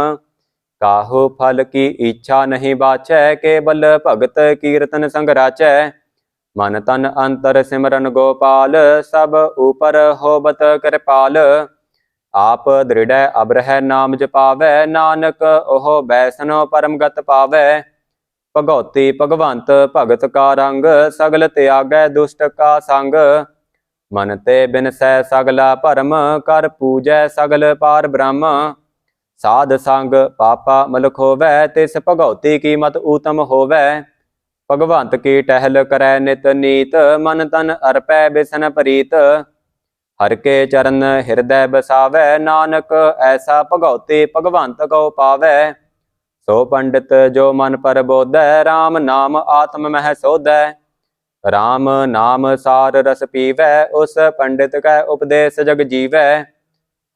काहू फल की इच्छा नहीं बाचै, केवल भगत कीर्तन संग राचै। मन तन अंतर सिमरन गोपाल, सब ऊपर होबत कृपाल। आप दृढ़ अब्रह नाम जपावै, नानक ओह बैसनो परम गत पावै। भगौती भगवंत भगत का रंग, सगल त्यागै दुष्ट का संग। मन ते बिनसै सगला भरम, कर पूजै सगल पार ब्रह्म। साध संग पापा मल खोवै, तिस भगौती की मत ऊतम होवै। भगवंत की टहल करै नित नीत, मन तन अर्पै बिसन प्रीत। हर के चरण हृदय बसावै, नानक ऐसा भगौती भगवंत को पावै। सो पंडित जो मन पर बोधै, राम नाम आत्म मह सोधै। राम नाम सार रस पीवै, उस पंडित कै उपदेश जग जीवै।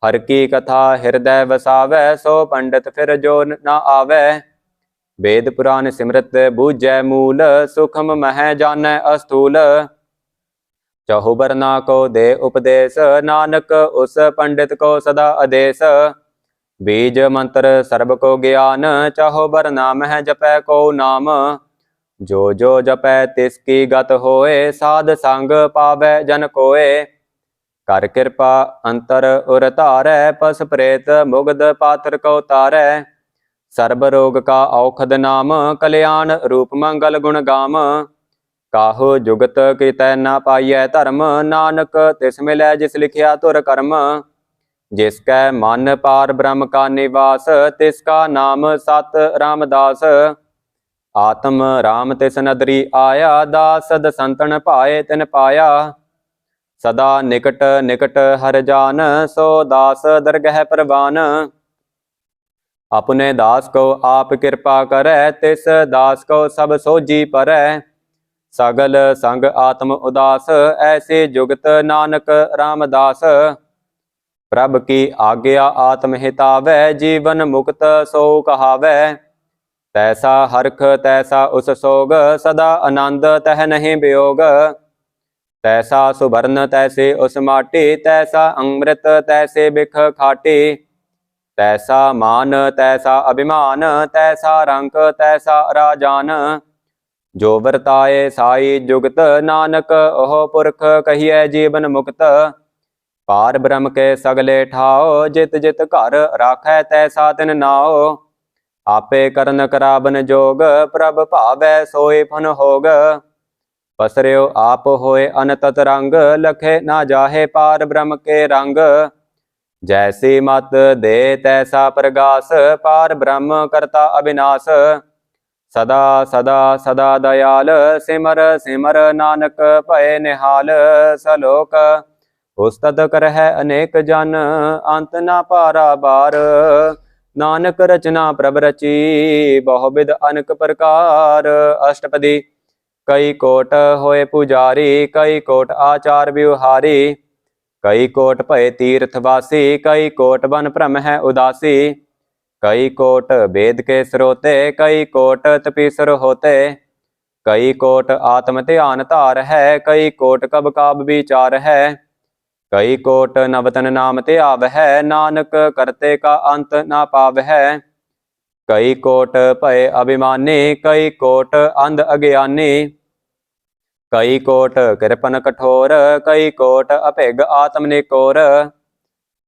हर की कथा हृदय वसावै, सो पंडित फिर जो न आवै। वेद पुराण सिमरत बूझै मूल, सुखम मह जानै अस्थूल। चहुबर ना को दे उपदेश, नानक उस पंडित को सदा आदेश। बीज मंत्र सर्ब को ज्ञान, चहुबर नाम है जपै को नाम। जो जो जपै तिसकी गत होए, साध संग पावै जन कोए। कर कृपा अंतर उर धारै, पस प्रेत मुगध पात्र को तारै। सर्ब रोग का औखद नाम, कल्याण रूप मंगल गुण गाम। काहू जुगत कृतै ना पाइयै धर्म, नानक तिस मिलै जिस लिखिया तुर कर्म। जिसकै मन पार ब्रह्म का निवास, तिसका नाम सत रामदास। आत्म राम तिस नदरी आया, दास दसंतन पाए तिन पाया। सदा निकट निकट हर जान, सो दास दरगह परवान। अपने दास को आप कृपा करै, तिस दास को सब सोजी परै। सगल संग आत्म उदास, ऐसे जुगत नानक रामदास। प्रभ की आज्ञा आत्म हितावै, जीवन मुक्त सो कहावै। तैसा हरख तैसा उस सोग, सदा आनंद तह नहीं वियोग। तैसा सुवर्ण तैसे उस माटी, तैसा अमृत तैसे बिख खाटी। तैसा मान तैसा अभिमान, तैसा रंक तैसा राजान। जो वर्ताए साई जुगत, नानक ओह पुरख कहिए जीवन मुक्त। पार ब्रह्म के सगले ठाओ, जित जित घर राखै तैसा तिन नाओ। आपे करन कराबन जोग, प्रभ भावै सोई फन होग। पसर्यो आप होए अनतत रंग, लखे ना जाहे पार ब्रह्म के रंग। जैसी मत दे तैसा प्रगास, पार ब्रह्म करता अविनाश। सदा सदा सदा दयाल, सिमर सिमर नानक भय निहाल। सलोक उस्तत करह अनेक जन, अंत ना पारा बार। नानक रचना प्रभ रची, बहुविध अनेक प्रकार। अष्टपदी कई कोट होए पुजारी, कई कोट आचार व्यवहारी। कई कोट भय तीर्थवासी, कई कोट बन भ्रम है उदासी। कई कोट वेद के स्रोते, कई कोट तपीसर होते। कई कोट आत्म ध्यान धार है, कई कोट कब काब विचार है। कई कोट नवतन नाम त्याव है, नानक करते का अंत ना पाव है। कई कोट भय अभिमानी, कई कोट अंध अज्ञानी। कई कोट कृपन कठोर, कई कोट अभिग आत्म निकोर।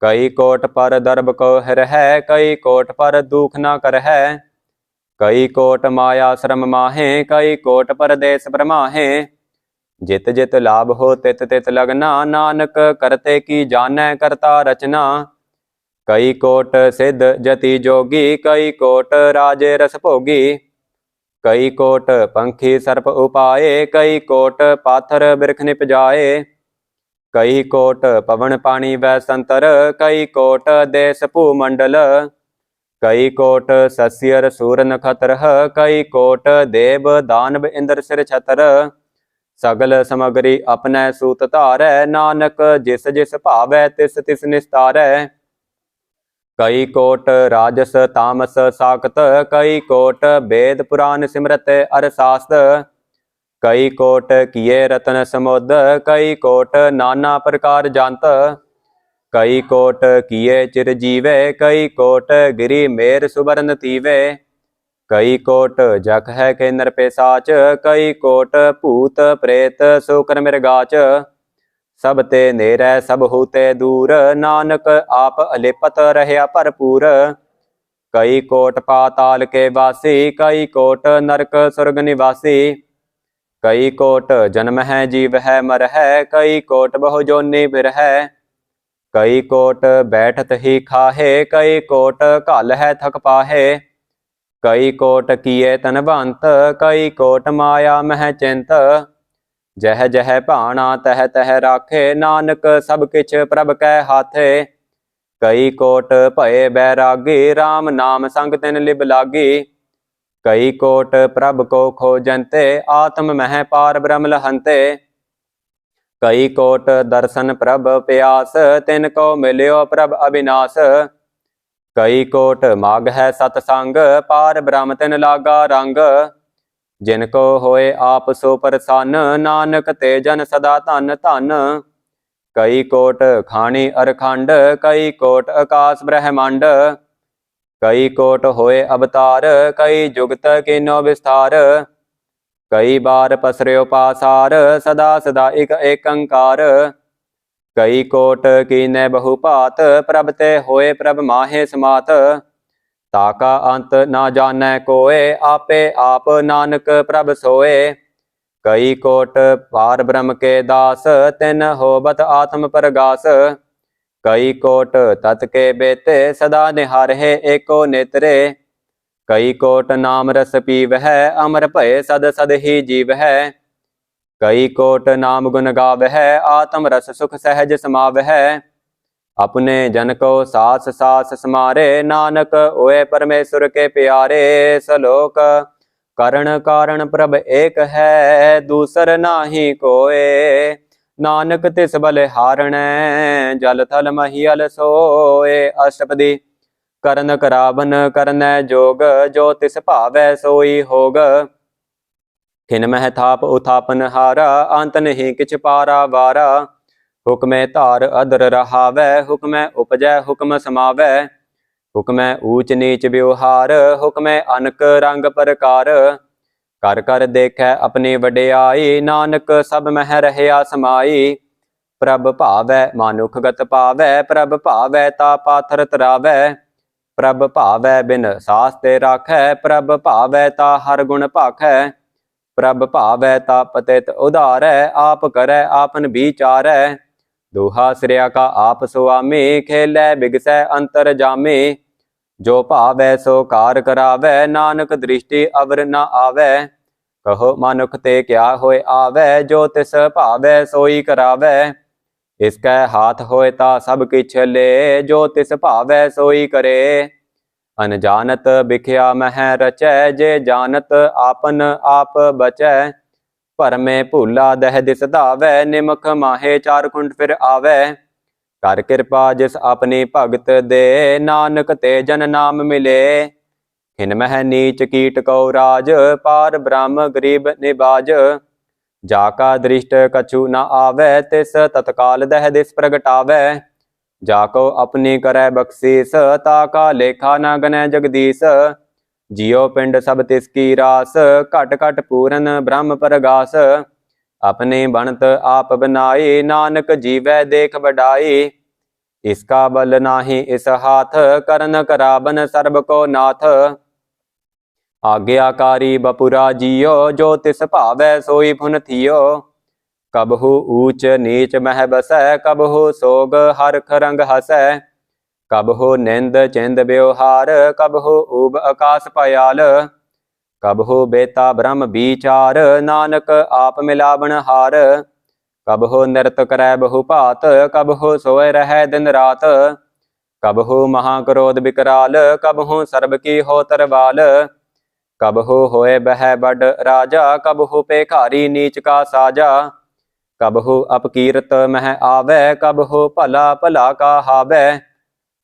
कई कोट पर दर्भ को हिर है, कई कोट पर दुख न कर है। कई कोट माया श्रम माहे, कई कोट परदेश भ्रमाहे। जित जित लाभ हो तित तित लगना, नानक करते की जानै करता रचना। कई कोट सिद्ध जति जोगी, कई कोट राजे रस भोगी। कई कोट पंखी सर्प उपाए, कई कोट पाथर बिरख निपजाए। कई कोट पवन पानी वै संतर, कई कोट देश भूमंडल। कई कोट सस्यर सूर नखतर, कई कोट देव दानव इंद्र सिर छतर। सगल समगरी अपने सूत धारै, नानक जिस जिस भावै तिस तिस निस्तारै। कई कोट राजस तामस साकत, कई कोट वेद पुराण सिमरत अर शास्त्र। कई कोट किए रतन समुद, कई कोट नाना प्रकार जानत। कई कोट किए चिर जीवे, कई कोट गिरी मेर सुबरन तीवे। कई कोट जख है के नर पेशाच, कई कोट भूत प्रेत सुकर मृगाच। सब ते नेरै सब होते दूर, नानक आप अलिपत रहया भरपूर। कई कोट पाताल के वासी, कई कोट नरक स्वर्ग निवासी। कई कोट जन्म है जीव है मर है, कई कोट बहु जोनि फिर है। कई कोट बैठत ही खाहे, कई कोट घल है थक पाहे। कई कोट किए तनवंत, कई कोट माया मह चिंत। जह जह भाना तह तह राखे, नानक सब किछ प्रभ कै हाथे। कई कोट भय बैरागी, राम नाम संग तिन लिब लागी। कई कोट प्रभ को खोजंते, आत्म मह पार ब्रह्म लहंते। कई कोट दर्शन प्रभ प्यास, तिन को मिल्यो प्रभ अविनाश। कई कोट माग है सतसंग, पार ब्रह्म तिन लागा रंग। जिनको होए आप सो प्रसन्न, नानक ते जन सदा धन धन। कई कोट खानी अरखंड, कई कोट आकाश ब्रह्मांड। कई कोट होए अवतार, कई जुगत कीनो विस्तार। कई बार पसर्यो पासार, सदा सदा एक एकंकार। कई कोट कीने बहु भात, प्रभ ते होए प्रभ माहे समात। ताका अंत ना जानै कोय, आपे आप नानक प्रभ सोए। कई कोट पार ब्रह्म के दास, तिन होबत आत्म प्रगास। कई कोट तत् के बेते, सदा निहारहे एको नेत्रे। कई कोट नाम रस पीव है, अमर भय सद सद ही जीव है। कई कोट नाम गुण गाव है, आत्म रस सुख सहज समाव है। अपने जन को सास सास समारे, नानक ओए परमेश्वर के प्यारे। सलोक करण कारण प्रभ एक है, दूसर नाही कोय। नानक तिस बलिहारणै, जल थल महियल सोए। अष्टपदी करन करावन करनै जोग, जो तिस भावै सोई होग। खिन मह थाप उथापन हारा, अंत नहीं किछ पारा वारा। हुक्मे धार अदर रहावै, हुक्मै उपजै हुक्म समावै। हुक्मै ऊच नीच व्यवहार, हुक्मै अनक रंग प्रकार। कर कर देखै अपनी वडियाई, नानक सब मह रहया समाई। प्रभ भावै मानुख गत पावै, प्रभ भावै ता पाथर तरावै। प्रभ भावै बिन सास ते राखै, प्रभ भावै ता हर गुण भाखै। प्रभ भावै ता पतित उधारै, आप करै आपन विचारै। दोहा सिरया का आप सुआमी, खेलै बिगसै अंतर जामे। जो भावै सो कार करावै, नानक दृष्टि अवर न आवै। कहो मानुख ते क्या होए आवै, जो तिस भावै सोई करावै। इसकै हाथ होए ता सब किछ ले, जो तिस भावै सोई करे। अनजानत बिख्या मह रचै, जे जानत आपन आप बचै। भरमे भूला दह दिस धावै, निमख माहे चार कुंड फिर आवै। कर कृपा जिस अपनी भगत दे, नानक ते जन नाम मिले। हिनमह नीच कीट को राज, पार ब्रह्म गरीब निबाज। जाका दृष्ट कछु न आवे, तिस तत्काल दह दिस प्रगटावे। जाको अपनी करे बख्शीस, ताका लेखा न गनै जगदीश। जियो पिंड सब तिसकी रास, घट घट पूरन ब्रह्म परगास। अपनी बनत आप बनाई, नानक जीवै देख बढ़ाई। इसका बल नाही इस हाथ, करन कराबन सर्ब को नाथ। आज्ञाकारी बपुरा जियो, जो तिस भावै सोई फुन थियो। कबहु ऊच नीच मह बसै, कबहु सोग हरख रंग हसै। कबहु निंद चिंद व्यवहार, कबहु ऊब आकाश पयाल। कबहु बेता ब्रह्म विचार, नानक आप मिलावन हार। कबहु नृत करै बहु भात, कबहु सोए रहै दिन रात। कबहु महाक्रोध विकराल, कबहु सर्ब की हो तरवाल। कबहु होए बह बड़ राजा, कबहु पेखारी नीच का साजा। कबहु अपकीरत मह आवे, कबहु भला भला का हावे।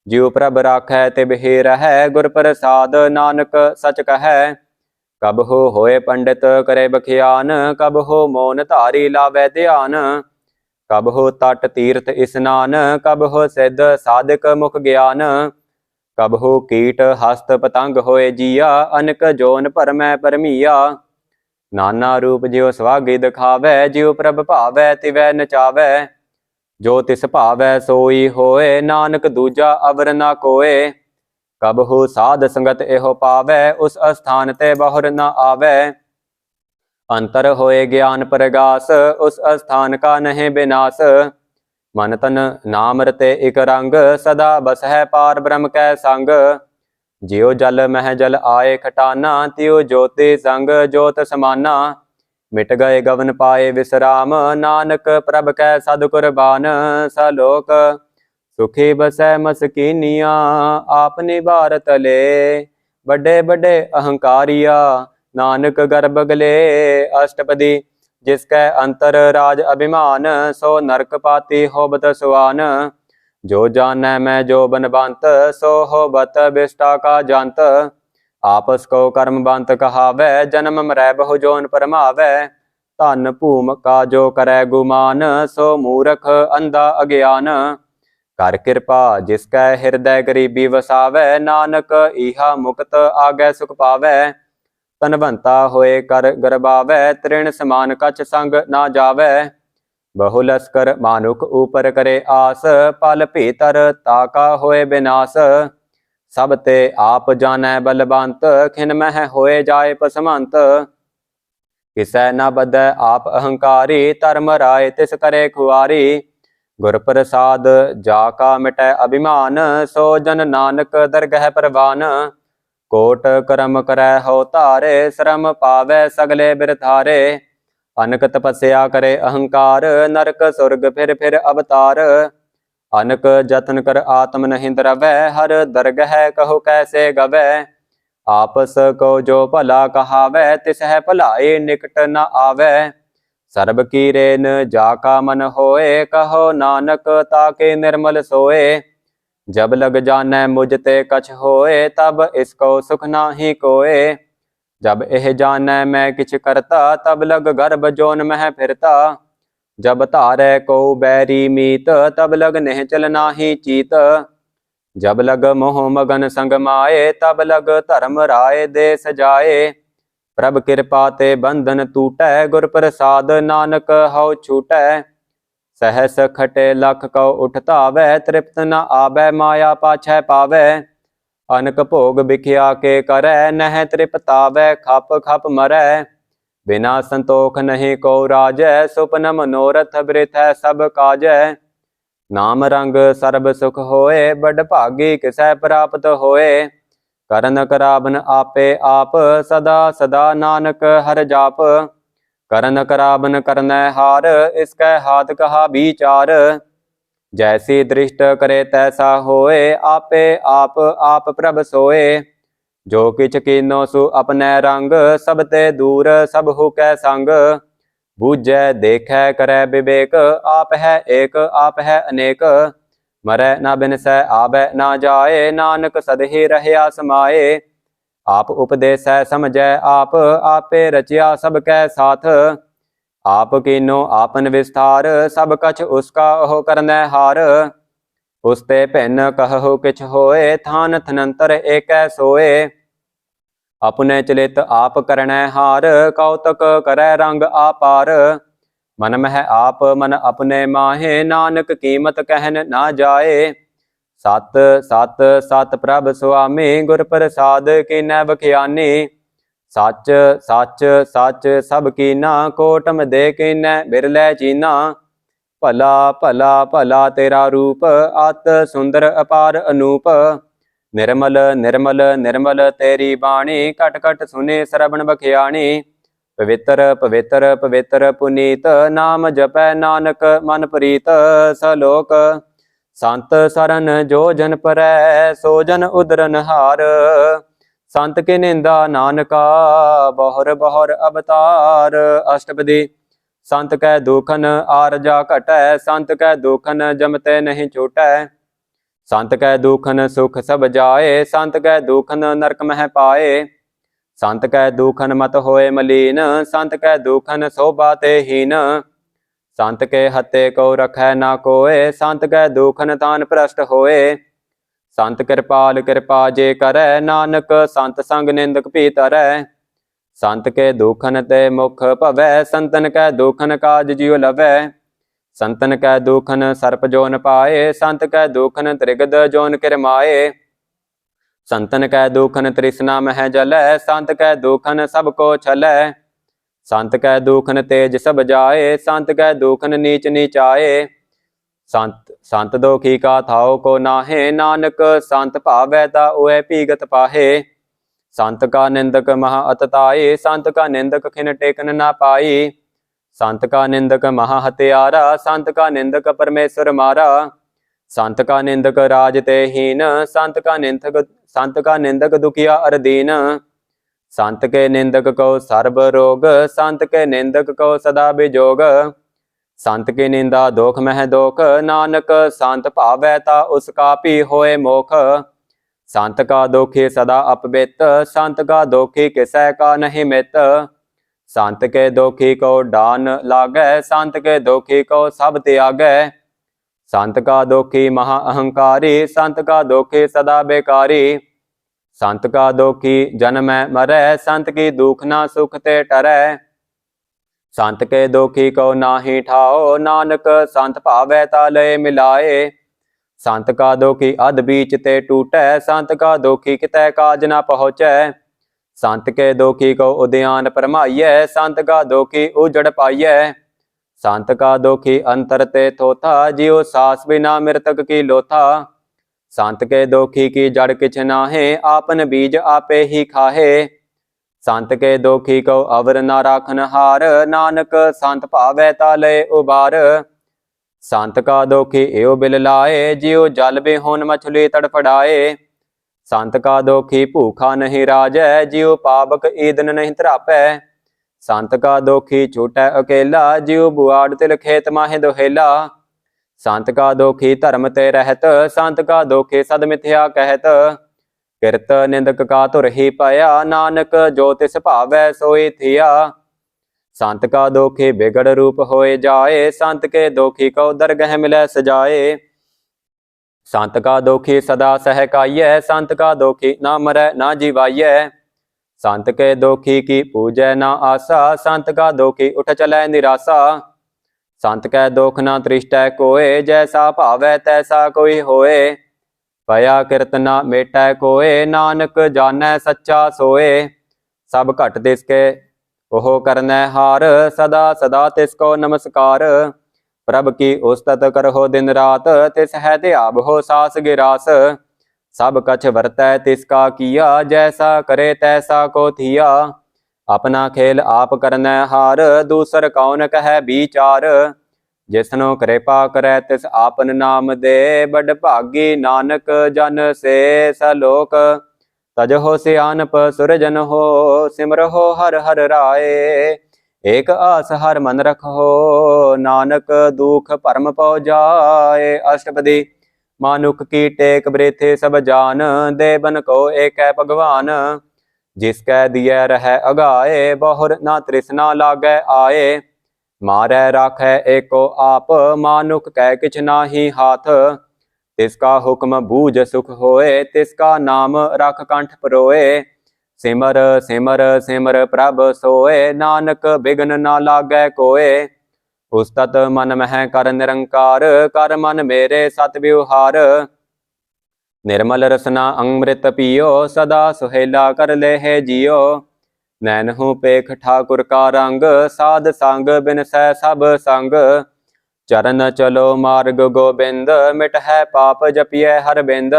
जिउ प्रभ राखै तिब ही रहै, गुर प्रसाद नानक सच कहै। कबहु होए पंडित करे बखियान, कबहु मौन धारी लावे ध्यान। कबहु तट तीर्थ स्नान, कबहु सिद्ध साधिक मुख ज्ञान। कबहु कीट हस्त पतंग होए जिया, अनक जोन परमै परमिया। नाना रूप जियो सुहागी दिखावे, जियो प्रभ भावै तिवै नचावे। जो तिस भावै सोई होए, नानक दूजा अवर ना कोय। कबहु साध संगत एहो पावै, उस अस्थान ते बहुर न आवे। अंतर होए ज्ञान प्रगास, उस अस्थान का नहीं विनाश। मन तन नाम रते इक रंग, सदा बस है पार ब्रह्म कै संग। जियो जल मह जल आए खटाना, तियो ज्योति संग ज्योत समाना। मिट गए गवन पाए विश्राम, नानक प्रभ कै सद कुरबान। सलोक सुखी बसै मसकीनिया, आपनी भारत ले। बड़े बड़े अहंकारिया, नानक गर्भ गले। अष्टपदी जिसकै अंतर राज अभिमान, सो नरक पाती होबत सुआन। जो जानੈ मैं जो बनबंत, सो होबत विष्टा का जंत। आपस को कर्म बंत कहावै, जन्म मरै बहु जोन परमावै। धन भूम का जो करै गुमान, सो मूरख अंधा अज्ञान। कर कृपा जिसकै हृदय गरीबी वसावै, नानक इहा मुक्त आगै सुख पावै। तनवंता होए कर गरबावै, तृण समान कछ संग ना जावै। बहु लस्कर मानुख ऊपर करे आस, पल भीतर ताका होए विनाश। सब ते आप जानै बलवंत, खिन मह होए जाए पसमंत। किसै न बदै आप अहंकारी, धर्म राय तिस करे खुआरी। गुर प्रसाद जाका मिटै अभिमान, सो जन नानक दरगह परवान। कोट करम करै हो तारे, श्रम पावै सगले बिरथारे। अनक तपस्या करे अहंकार, नरक सुरग फिर अवतार। अनक जतन कर आत्म नहीं द्रवै, हर दरगह कहो कैसे गवै। आपस को जो भला कहावै, तिस है भलाई निकट न आवै। सर्ब की रेन जाका मन होए, कहो नानक ताके निर्मल सोए। जब लग जानੈ मुझ ते कछ होए, तब इसको सुख नाही कोय। जब एह जानੈ मैं किछ करता, तब लग गर्भ जोन मह फिरता। जब धारै को बैरी मीत, तब लग निहचल नाही चीत। जब लग मोह मगन संग माए, तब लग धर्म राय देस जाए। प्रभ कृपा ते बंधन टूटै, गुर प्रसाद नानक हौ छूटै। सहस खटे लख कौ उठतावै, तृप्त न आबै माया पाछै पावै। अनक भोग बिखिया के करै, नह तृप्तावै खप खप मरै। बिना संतोख नहीं को राजै, सुपन मनोरथ वृथै सब काजै। नाम रंग सर्ब सुख होए, बड़ भागी किसै प्राप्त होए। करन कराबन आपे आप, सदा सदा नानक हर जाप। करन कराबन करनै हार, इसकै हाथ कहा विचार। जैसी दृष्ट करे तैसा होए, आपे आप प्रभ सोए। जो किछ कीनो सु अपने रंग, सब ते दूर सब हु कै संग। बूझै देखै करै विवेक, आप है एक आप है अनेक। मरै न बिनसै आबै न जाए, नानक सद ही रहया समाए। आप उपदेसै समझै आप, आपे रचिया सब कै साथ। आप कीनो आपन विस्तार, सब कछ उसका ओह करनै हार। उसते भिन्न कहु किछ होए, थान थनंतर एकै सोए। अपने चलित आप करनै हार, कौतक करै रंग आपार। मन मह आप मन अपने माहे, नानक कीमत कहन ना जाए। सत सत सत प्रभ सुआमी, गुर प्रसाद कीनै बखियानी। सच सच सच सब कीना, कोटम दे कीनै बिरलै चीना। भला भला भला तेरा रूप, अत सुंदर अपार अनूप। निर्मल निर्मल निर्मल तेरी बाणी, घट घट सुने सरवण बखियाणी। पवित्र पवित्र पवित्र पुनीत, नाम जपै नानक मन प्रीत। सलोक संत सरन जो जन परै, सो जन उदरन हार। संत की निंदा नानका, बहुर बहुर अवतार। अष्टपदी। संत कै दुखन आरजा घटै, संत कै दुखन जमते नहीं छूटै। संत कै दुखन सुख सब जाए, संत कै दुखन नरक मह पाए। संत कै दुखन मत होए मलीन, संत कै दुखन शोभा ते हीन। संत के हत्ते को रखै ना कोय, संत कै दुखन तान भ्रष्ट होए। संत कृपाल कृपा जे करै, नानक संत संग निंदक भी तरै। संत के दुखन ते मुख भवै, संतन कै दुखन काज जियो लवै। संतन कै दुखन सर्प जोन पाए, संत कै दुखन त्रिगद जोन किरमाए। संतन कै दुखन तृष्णा मह जलै, संत कै दुखन सबको छलै। संत कै दुखन तेज सब जाए, संत कै दुखन नीच नीचाए। संत संत दोखी का थाओ को नाहे, नानक संत भावै ता उए पीगत पाहे। संत का निंदक महा अतताई, संत का निंदक खिन टेकन ना पाई। संत का निंदक महा हत्यारा, संत का निंदक परमेश्वर मारा। संत का निंदक राज ते हीन, संत का निंदक दुखिया अरदीन। संत के निंदक को सर्ब रोग, संत के निंदक को सदा विजोग। संत की निंदा दोख मह दोख, नानक संत भावै ता उसका भी होए मोख। संत का दोखी सदा अपवित, संत का दोखी किसै का नहीं मित। संत के दोखी को डान लागै, संत के दोखी को सब त्यागै। संत का दोखी महा अहंकारी, संत का दोखी सदा बेकारी। संत का दोखी जन्म मरै, संत की दुख ना सुख ते टरै। संत के दोखी को नाहि ठाओ, नानक संत भावै ता लय मिलाए। संत का दोखी अध बीच ते टूटै, संत का दोखी कितै काज ना पहुँचै। संत के दोखी को उद्यान परमाइयै, संत का दोखी उजड़ पाइयै। संत का दोखी अंतर ते थोथा, जियो सास बिना मृतक की लोथा। संत के दोखी की जड़ किछ नाहे, आपन बीज आपे ही खाहे। संत के दोखी को अवर ना राखन हार, नानक संत भावै ता लय उबार। संत का दोखी एओ बिल लाए, जियो जल बिहोन मछली तड़फड़ाए। संत का दोखी भूखा नहीं राजै, जियो पावक ईदन नहीं त्रापै। संत का दोखी छूटै अकेला, जियो बुआड़ तिल खेत माहे दोहेला। संत का दोखी धर्म ते रहत, संत का दोखी सद मिथ्या कहत। किरत निंदक का धुर ही पाया, नानक जो तिस भावै सोई थिया। संत का दोखी बिगड़ रूप होए जाए, संत के दोखी को दरगह मिलै सजाए। संत का दोखी सदा सहकाइयै, संत का दोखी ना मरै ना जीवाइयै। संत के दोखी की पूजै ना आसा, संत का दोखी उठ चलै निराशा। संत कै दोख ना त्रिष्टै कोय, जैसा भावै तैसा कोई होए। पया किरत ना मेटै कोय, नानक जानै सच्चा सोए। सब घट तिसके ओह करनै हार, सदा सदा तिसको नमस्कार। प्रभ की उस्तत करहो दिन रात, तिस है ध्याब हो सास गिरास। सब कछ वरतै तिसका किया, जैसा करे तैसा को थिया। अपना खेल आप करनै हार, दूसर कौन कह विचार। जिसनो कृपा करै तिस आपन नाम दे, बड़ भागी नानक जन से सलोक। तजहो सियानप सुरजन हो, सिमरहो हर हर राय। एक आस हर मन रखो, नानक दुख परम पौ जाए। अष्टपदी। मानुख की टेक बृथे सब जान, देवन को एक है भगवान। जिसकै दिए रह अगाए, बहुर ना तृष्णा लागै आए। मारै राखै एको आप, मानुख कै किछ नाहि हाथ। तिसका हुक्म बूझ सुख होए, तिसका नाम रख कंठ परोए। सिमर सिमर सिमर प्रभ सोए, नानक बिघ्न ना लागै कोए। उस्तत मन मह कर निरंकार, कर मन मेरे सत व्यवहार। निर्मल रसना अमृत पियो, सदा सुहेला कर लेहे जियो। नैनहु पेख ठाकुर का रंग, साध संग बिनसै सब संग। चरण चलो मार्ग गोबिंद, मिट है पाप जपिय हर बिंद।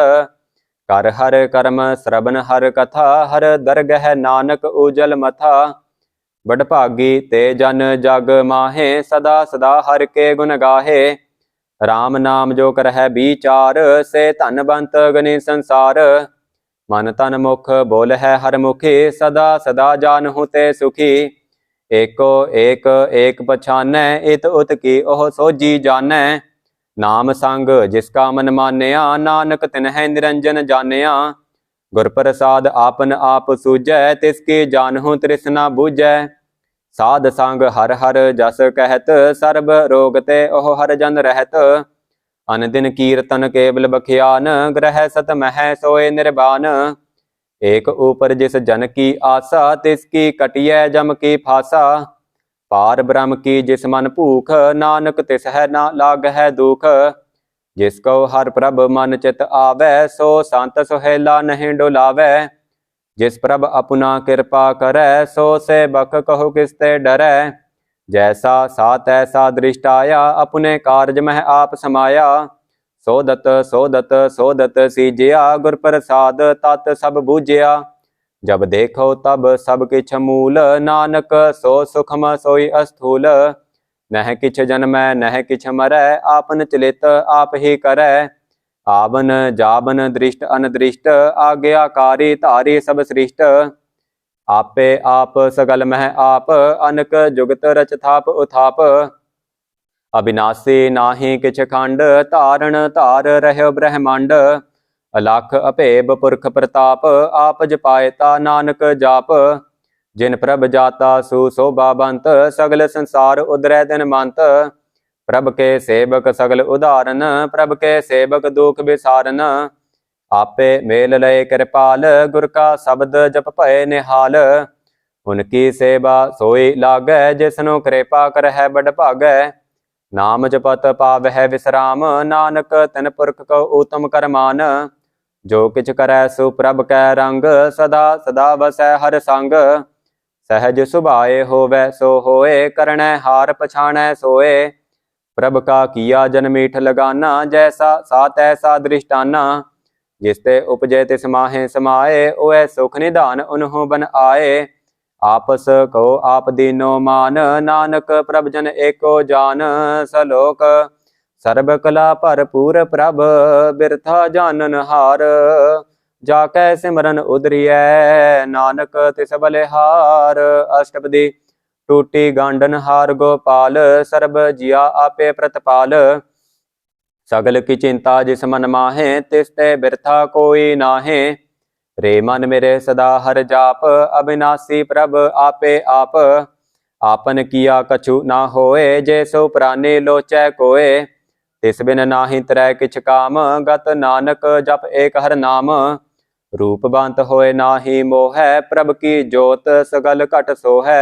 कर हर कर्म श्रवण हर कथा, हर दरगह नानक उजल मथा। बड़भागी ते जन जग माहे, सदा सदा हर के गुण गाहे। राम नाम जो करहै विचार, से धनवंत गनि संसार। मन तन मुख बोल है हर मुखी, सदा सदा जानहु ते सुखी। एको एक एक पछानै, इत उत की ओह सोजी जानै। नाम संग जिसका मन मानिया, नानक तिन्ह निरंजन जानिया। गुर प्रसाद आपन आप सूझै, तिसकी जानहु तृष्णा बूझै। साध संग हर हर जस कहत, सर्ब रोग ते ओह हर जन रहत। अन दिन कीर्तन केवल बखियान, ग्रह सत मह सोए निर्वाण। एक ऊपर जिस जन की आशा, तिसकी कटिय जम की फासा। पार ब्रह्म की जिस मन भूख, नानक तिस है ना लाग है दुख। जिसको हर प्रभ मन चित आवे, सो संत सुहेला नहीं डोलावे। जिस प्रभ अपना कृपा करे, सो सेवक कहो किसते डरै। जैसा सा तैसा दृष्टाया, अपने कार्य में आप समाया। सोदत सोदत सोदत सीजिया, गुर प्रसाद तत् सब बूझिया। जब देखो तब सब किछ मूल, नानक सो सुखम सोई अस्थूल। नह किछ जन्मै नह किछ मरै, आपन चलित आप ही करै। आवन जावन दृष्ट अनदृष्ट, आज्ञाकारी धारी सब सृष्ट। आपे आप सगल मह आप, अनक जुगत रच थाप उथाप। अविनाशी नाहि किछ खंड, धारण धार रहयो ब्रह्मांड। अलख अभेब पुरख प्रताप, आप जपायता नानक जाप। जिन प्रभ जाता सुशोभावंत, सगल संसार उदरै दिन मंत। प्रभ के सेवक सगल उदाहरण, प्रभ के सेवक दुख विसारन। आपे मेल लय कृपाल, गुर का शब्द जप भय निहाल। उनकी सेवा सोई लागै, जिसनु कृपा करहै बड़ भागै। नाम जपत पावै विश्राम, नानक तिन पुरख को उत्तम करमान। जो किछ करै सो प्रभ कै रंग, सदा सदा वसै हर संग। सहज सुभाए होवै सो होए, करणै हार पछाणै सोए। प्रभ का किया जन मीठ लगाना, जैसा सा तैसा दृष्टाना। जिसते उपजे तिस माहे समाए, ओए सुख निधान उन्हों बन आए। आपस को आप दीनो मान, नानक प्रभ जन एको जान। सलोक सर्ब कला भरपूर, प्रभ बिरथा जानन हार। जाकै सिमरन उदरियै, नानक तिस बलिहार। अष्टपदी। टूटी गांडन हार गोपाल, सर्ब जिया आपे प्रतपाल। सगल की चिंता जिस मन माहे, तिस ते बिरथा कोई नाहे। रे मन मेरे सदा हर जाप, अविनाशी प्रभ आपे आप। आपन किया कछु ना होए, जैसो प्राणी लोचै कोय। तिस बिन नाहि तरै किछ काम, गत नानक जप एक हर नाम। रूपवंत होए नाहि मोहै, प्रभ की जोत सगल घट सोहै।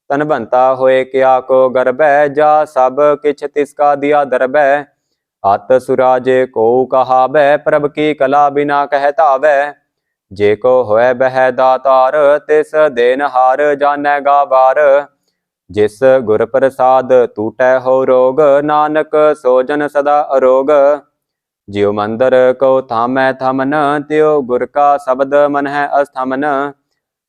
तनवंता होए क्या को गर्भै, जा सब किछ तिसका दिया दरबै। अत सुराज को कहावै, प्रभ की कला बिना कह धावै। जे को होए बह दातार, तिस देनहार जानै गावार। जिस गुर प्रसाद टूटै हो रोग, नानक सो जन सदा अरोग। ज्यो मंदिर को थामै थमन, त्यो गुर का शब्द मन है अस्थमन।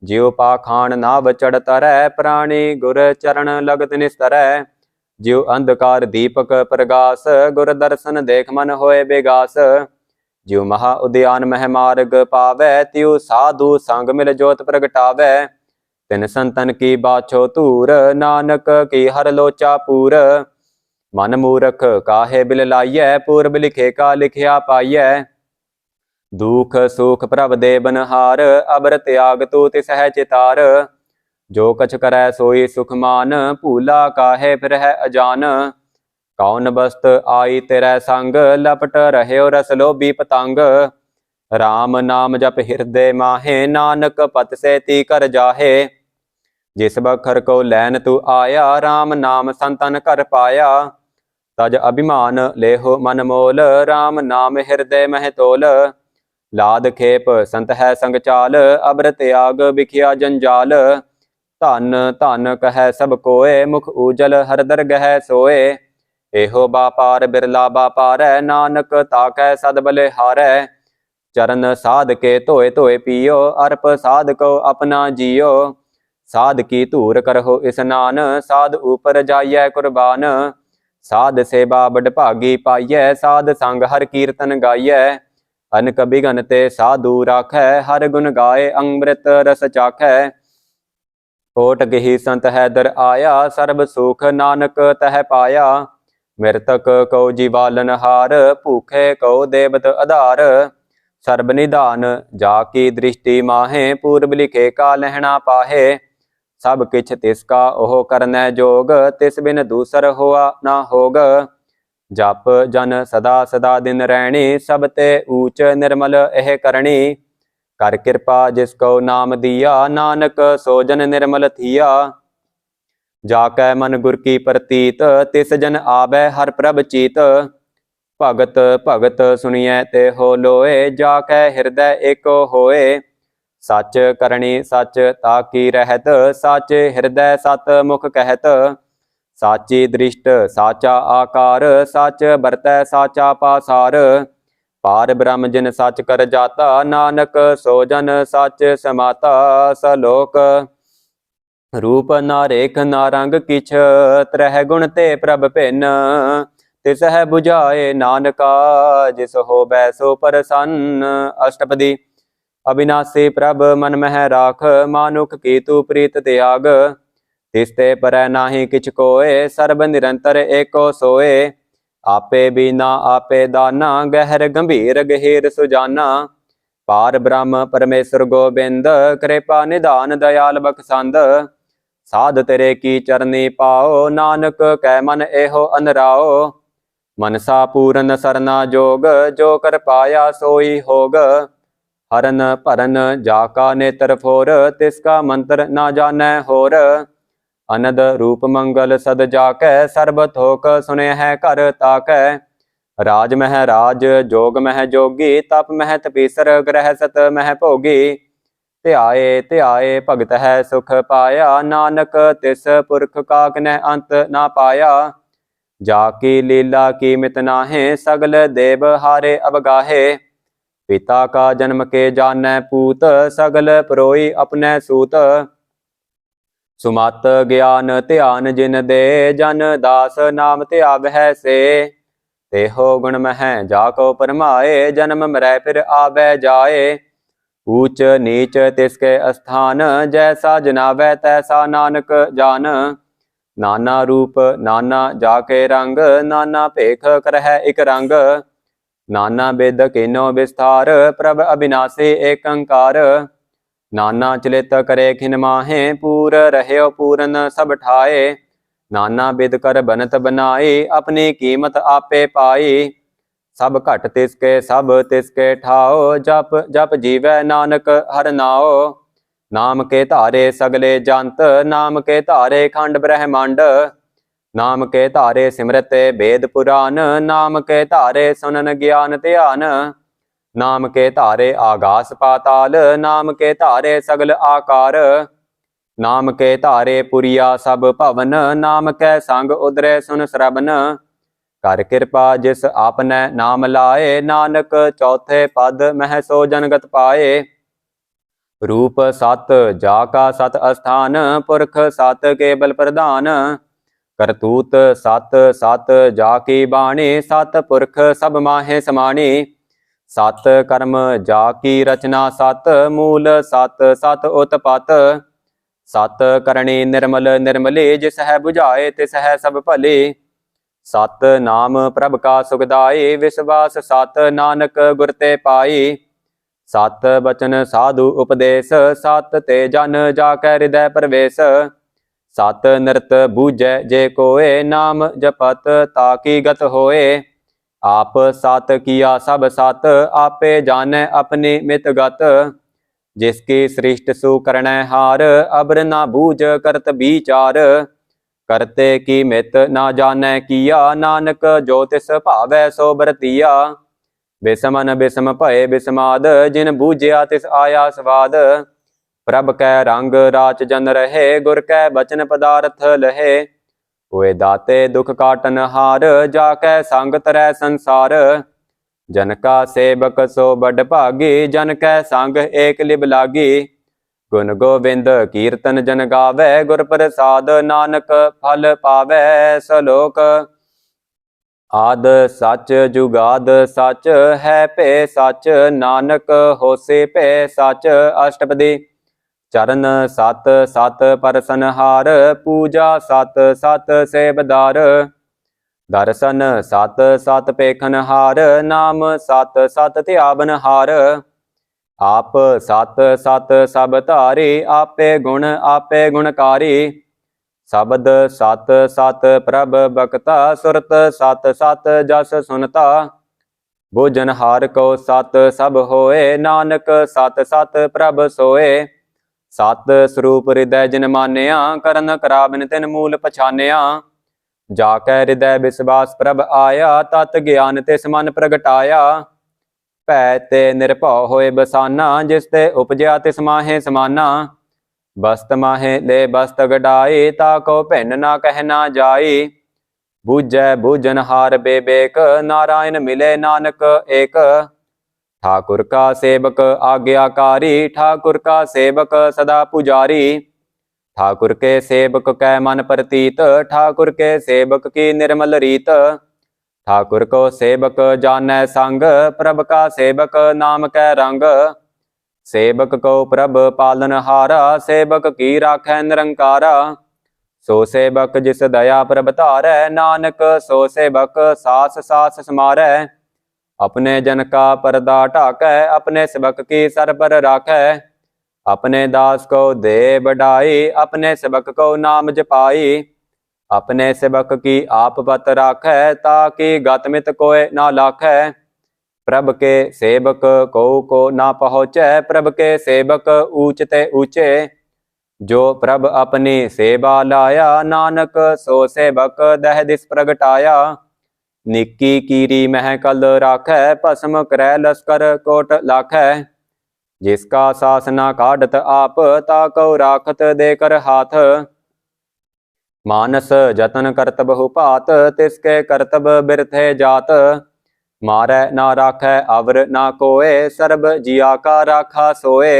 ज्यो पाखान नाव चढ़ तरै, प्राणी गुर चरण लगत निस्तरै। ज्यो अंधकार दीपक प्रगास, गुर दर्शन देख मन होए बेगास। ज्यो महा उद्यान मह मार्ग पावै, त्यो साधु संग मिल जोत प्रगटावै। तिन संतन की बाछो तूर, नानक की हर लोचा पूर। मन मूरख काहे बिल लाइयै, पूर्व लिखे का लिखिया पाइयै। दुख सुख प्रभ दे बनहार, अबर त्याग तू तिसह चितार। जो कछ करै सोई सुख मान, भूला काहे फिर है अजान। कौन बस्त आई तेरै संग, लपट रह्यो रस लोभी पतंग। राम नाम जप हृदय माहे, नानक पत से ती कर जाहे। जिस बखर को लैन तू आया, राम नाम संतन कर पाया। तज अभिमान लेहो मन मोल, राम नाम हृदय मह तोल। लाद खेप संत है संग चाल, अबर त्याग बिखिया जंजाल। धन धन कह सब कोय, मुख उजल हर दरगह सोए। एहो बापार बिरला बापारै, नानक ताकै सद बलिहारै। चरण साध के धोए धोए पियो, अर्प साध को अपना जियो। साध की धूर करहो स्नान, साध ऊपर जाइए कुर्बान। साध सेवा बड़ भागी पाइयै, साध संग हर कीर्तन गाइयै। अनक बिघन ते साधु राखै, हर गुण गाए अमृत रस चाखै। कोट गही संत है दर आया, सर्ब सुख नानक तह पाया। मृतक को जीवालन हार, भूखे को देवत आधार। सर्ब निधान जाकी दृष्टि माहे, पूर्व लिखे का लहना पाहे। सब किछ तिसका ओह करनै जोग, तिस बिन दूसर होआ ना होग। जप जन सदा सदा दिन रैणी, सब ते ऊच निर्मल एह करणी। कर कृपा जिसको नाम दिया, नानक सो जन निर्मल थिया। जाकै मन गुर की प्रतीत, तिस जन आबै हर प्रभ चीत। भगत भगत सुनिए ते हो लोए, जाकै हृदय एको होए। सच करणी सच ताकी रहत, सच हृदय सत मुख कहत। साची दृष्ट साचा आकार, सच बरतै साचा पासार। पार ब्रह्म जिन सच कर जाता, नानक सो जन सच समाता। सलोक रूप ना रेख ना रंग किछ, त्रह गुण ते प्रभ भिन्न। तिस है बुझाए नानका, जिस होबै सो प्रसन्न। अष्टपदी। अविनाशी प्रभ मन मह राख, मानुख की तू प्रीत त्याग। तिसते परै नाहि किछ कोय, सर्ब निरंतर एको सोए। आपे बीना आपे दाना, गहर गंभीर गहीर सुजाना। पार ब्रह्म परमेश्वर गोबिंद, कृपा निधान दयाल बखसंद। साध तेरे की चरनी पाओ, नानक कै मन एहो अनराओ। मनसा पूरन सरना जोग, जो कर पाया सोई होग। हरन भरन जाका नेत्र फोर, तिसका मंत्र ना जानै होर। अनद रूप मंगल सद जाकै, सर्ब थोक सुने है कर ताकै। राज मह राज जोग मह जोगी, तप मह तपीसर ग्रह सत मह भोगी। ध्याए ध्याए भगत है सुख पाया, नानक तिस पुरख का किनै अंत ना पाया। जाकी लीला की मित नाहे, सगल देव हारे अवगाहे। पिता का जन्म के जानै पूत, सगल परोई अपने सूत। सुमत ज्ञान ध्यान जिन दे, जन दास नाम त्याग है से। तेहो गुण मह जाको परमाए, जन्म मरै फिर आबै जाए। ऊच नीच तिसके स्थान, जैसा जनावै तैसा नानक जान। नाना रूप नाना जाके रंग, नाना भेख करह इक रंग। नाना बिद कीनो विस्तार, प्रभ अविनाशी एक अंकार। नाना चलित करे खिन माहे, पूर रहयो पूरन सब ठाए। नाना बिद कर बनत बनाई, अपनी कीमत आपे पाई। सब घट तिसके सब तिसके ठाओ, जप जप जीवै नानक हर नाओ। नाम के धारे सगले जंत, नाम के धारे खंड ब्रह्मांड। नाम के धारे सिमरत वेद पुराण, नाम के धारे सुनन ज्ञान ध्यान। नाम के धारे आगास पाताल, नाम के धारे सगल आकार। नाम के धारे पुरिया सब भवन, नाम के संग उदरे सुन श्रवण। कर कृपा जिस आपने नाम लाए, नानक चौथे पद मह सो जनगत पाए। रूप सत जाका सत अस्थान, पुरख सत केवल प्रधान। करतूत सत सत जाकी बाणी, सत पुरख सब माहे समाणी। सत कर्म जाकी रचना सत, मूल सत सत उत्पत। सत करणी निर्मल निर्मली, जिस है बुझाए तिस है सब भली। सत नाम प्रभ का सुखदाई, विश्वास सत नानक गुर ते पाई। सत बचन साधु उपदेश, सत ते जन जाकै हृदय प्रवेश। सत नृत बूझै जे कोय, नाम जपत ताकि गत होए। आप सत किया सब सत, आपे जानै अपनी मित गत। जिसकी सृष्ट सु करणै हार, अबर ना बूझ करत विचार। करते की मित ना जानै किया, नानक जो तिस भावै सो बरतिया। बिसमन बिसम भय बिसमाद, जिन बूझिया तिस आया स्वाद। प्रभ कै रंग राच जन रहे, गुर कै बचन पदार्थ लहे। होए दाते दुख काटन हार, जाकै संग तरੈ संसार। जन का सेवक सो बड़ भागी, जन कै संग एक लिब लागी। गुण गोविंद कीर्तन जन गावै, गुर प्रसाद नानक फल पावै। सलोक आद सच जुगाद सच, है पे सच नानक होसे पे सच। अष्टपदी चरण सत सत परसनहार, पूजा सत सत सेवदार। दर्शन सत सत पेखनहार, नाम सत सत ध्यावनहार। आप सत सत सब धारी, आपे आपे गुणकारी। शब्द सत सत प्रभ बक्ता, सुरत सत सत जस सुनता। भोजनहार को सत सब होए, नानक सत सत प्रभ सोए। सत स्वरूप हृदय जिन मानिया, करन कराबिन तिन मूल पछानिया। जाकै हृदय विश्वास प्रभ आया, तत ज्ञान तिस मन प्रगटाया। भै ते निरभਉ होए बसाना, जिस ते उपजया तिस माहे समाना। बस्त माहे ले बस्त गडाई, ताको भिन्न ना कह ना जाई। बूझै बूझनहार बेबेक, नारायण मिले नानक एक। ठाकुर का सेवक आज्ञाकारी, ठाकुर का सेवक सदा पुजारी। ठाकुर के सेवक कै मन प्रतीत, ठाकुर के सेवक की निर्मल रीत। ठाकुर को सेवक जानै संग, प्रभ का सेवक नाम कै रंग। सेवक को प्रभ पालनहारा, सेवक की राखै निरंकारा। सो सेवक जिस दया प्रभ धारै, नानक सो सेवक सास सास समारै। अपने जन का परदा ढाकै, अपने सेवक की सर पर राखै। अपने दास को दे बढ़ाई, अपने सेवक को नाम जपाई। अपने सेवक की आप पत राखै, ताकि गत मित कोय ना लाखै। प्रभ के सेवक को ना पहुँचै, प्रभ के सेवक ऊंच ते ऊंचे। जो प्रभ अपनी सेवा लाया, नानक सो सेवक दह दिस प्रगटाया। निक्की कीरी महकल राखै, भस्म करै लश्कर कोट लाखै। जिसका सासना काढ़त आप, ताको राखत देकर हाथ। मानस जतन करत बहु भात, तिसके करतब बिरथे जात। मारै ना राखै अवर ना कोय, सर्ब जिया का राखा सोए।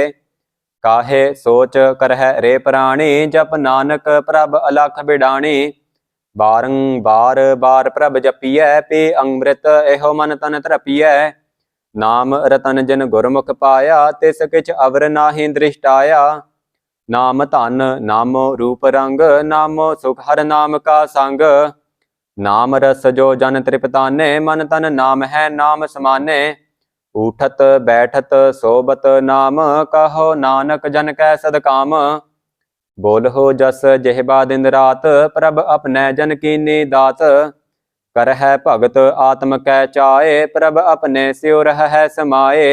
काहे सोच करह रे प्राणी, जप नानक प्रभ अलख बिडाणी। बारंबार बार प्रभ जपियै, पी अमृत एहो मन तन तरपियै। नाम रतन जिन गुरमुख पाया, तिस किछ अवर नाहि दृष्टाया। नाम धन नामो रूप रंग, नामो सुख हर नाम का संग। नाम रस जो जन तृपताने, मन तन नाम है नाम समाने। उठत बैठत सोबत नाम, कहो नानक जन कै सदकाम। बोलहो जस जेहबा दिन रात, प्रभ अपने जन कीनी दात। करहै भगत आत्म कै चाए, प्रभ अपने स्यो रहै समाए।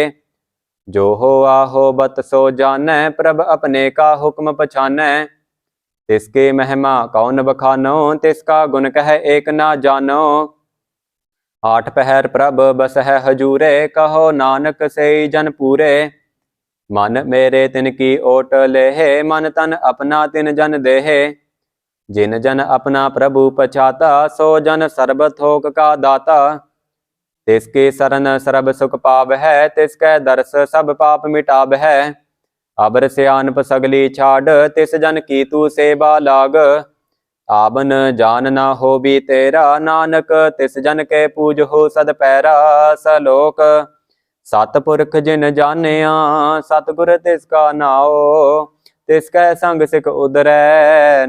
जो हो आहो बत सो जानै, प्रभ अपने का हुक्म पछानै। तिसकी महिमा कौन बखानो, तिसका गुण कह एक ना जानो। आठ पहर प्रभ बसहै हजूरे, कहो नानक सेई जन पूरे। मन मेरे तिनकी ओट लेहे, मन तन अपना तिन जन देहे। जिन जन अपना प्रभु पछाता, सो जन सर्ब थोक का दाता। तिसकी सरन सरब सुख पाव है, तिसकै दर्श सब पाप मिटाव है। अबर सियानप सगली छाड़, तिस जन की तू सेवा लाग। आवन जान ना हो भी तेरा, नानक तिस जन के पूज हो सद पैरा। सलोक सतपुरख जिन जानिया, सतगुर तिसका नाओ। तिसकै संग सिख उदरै,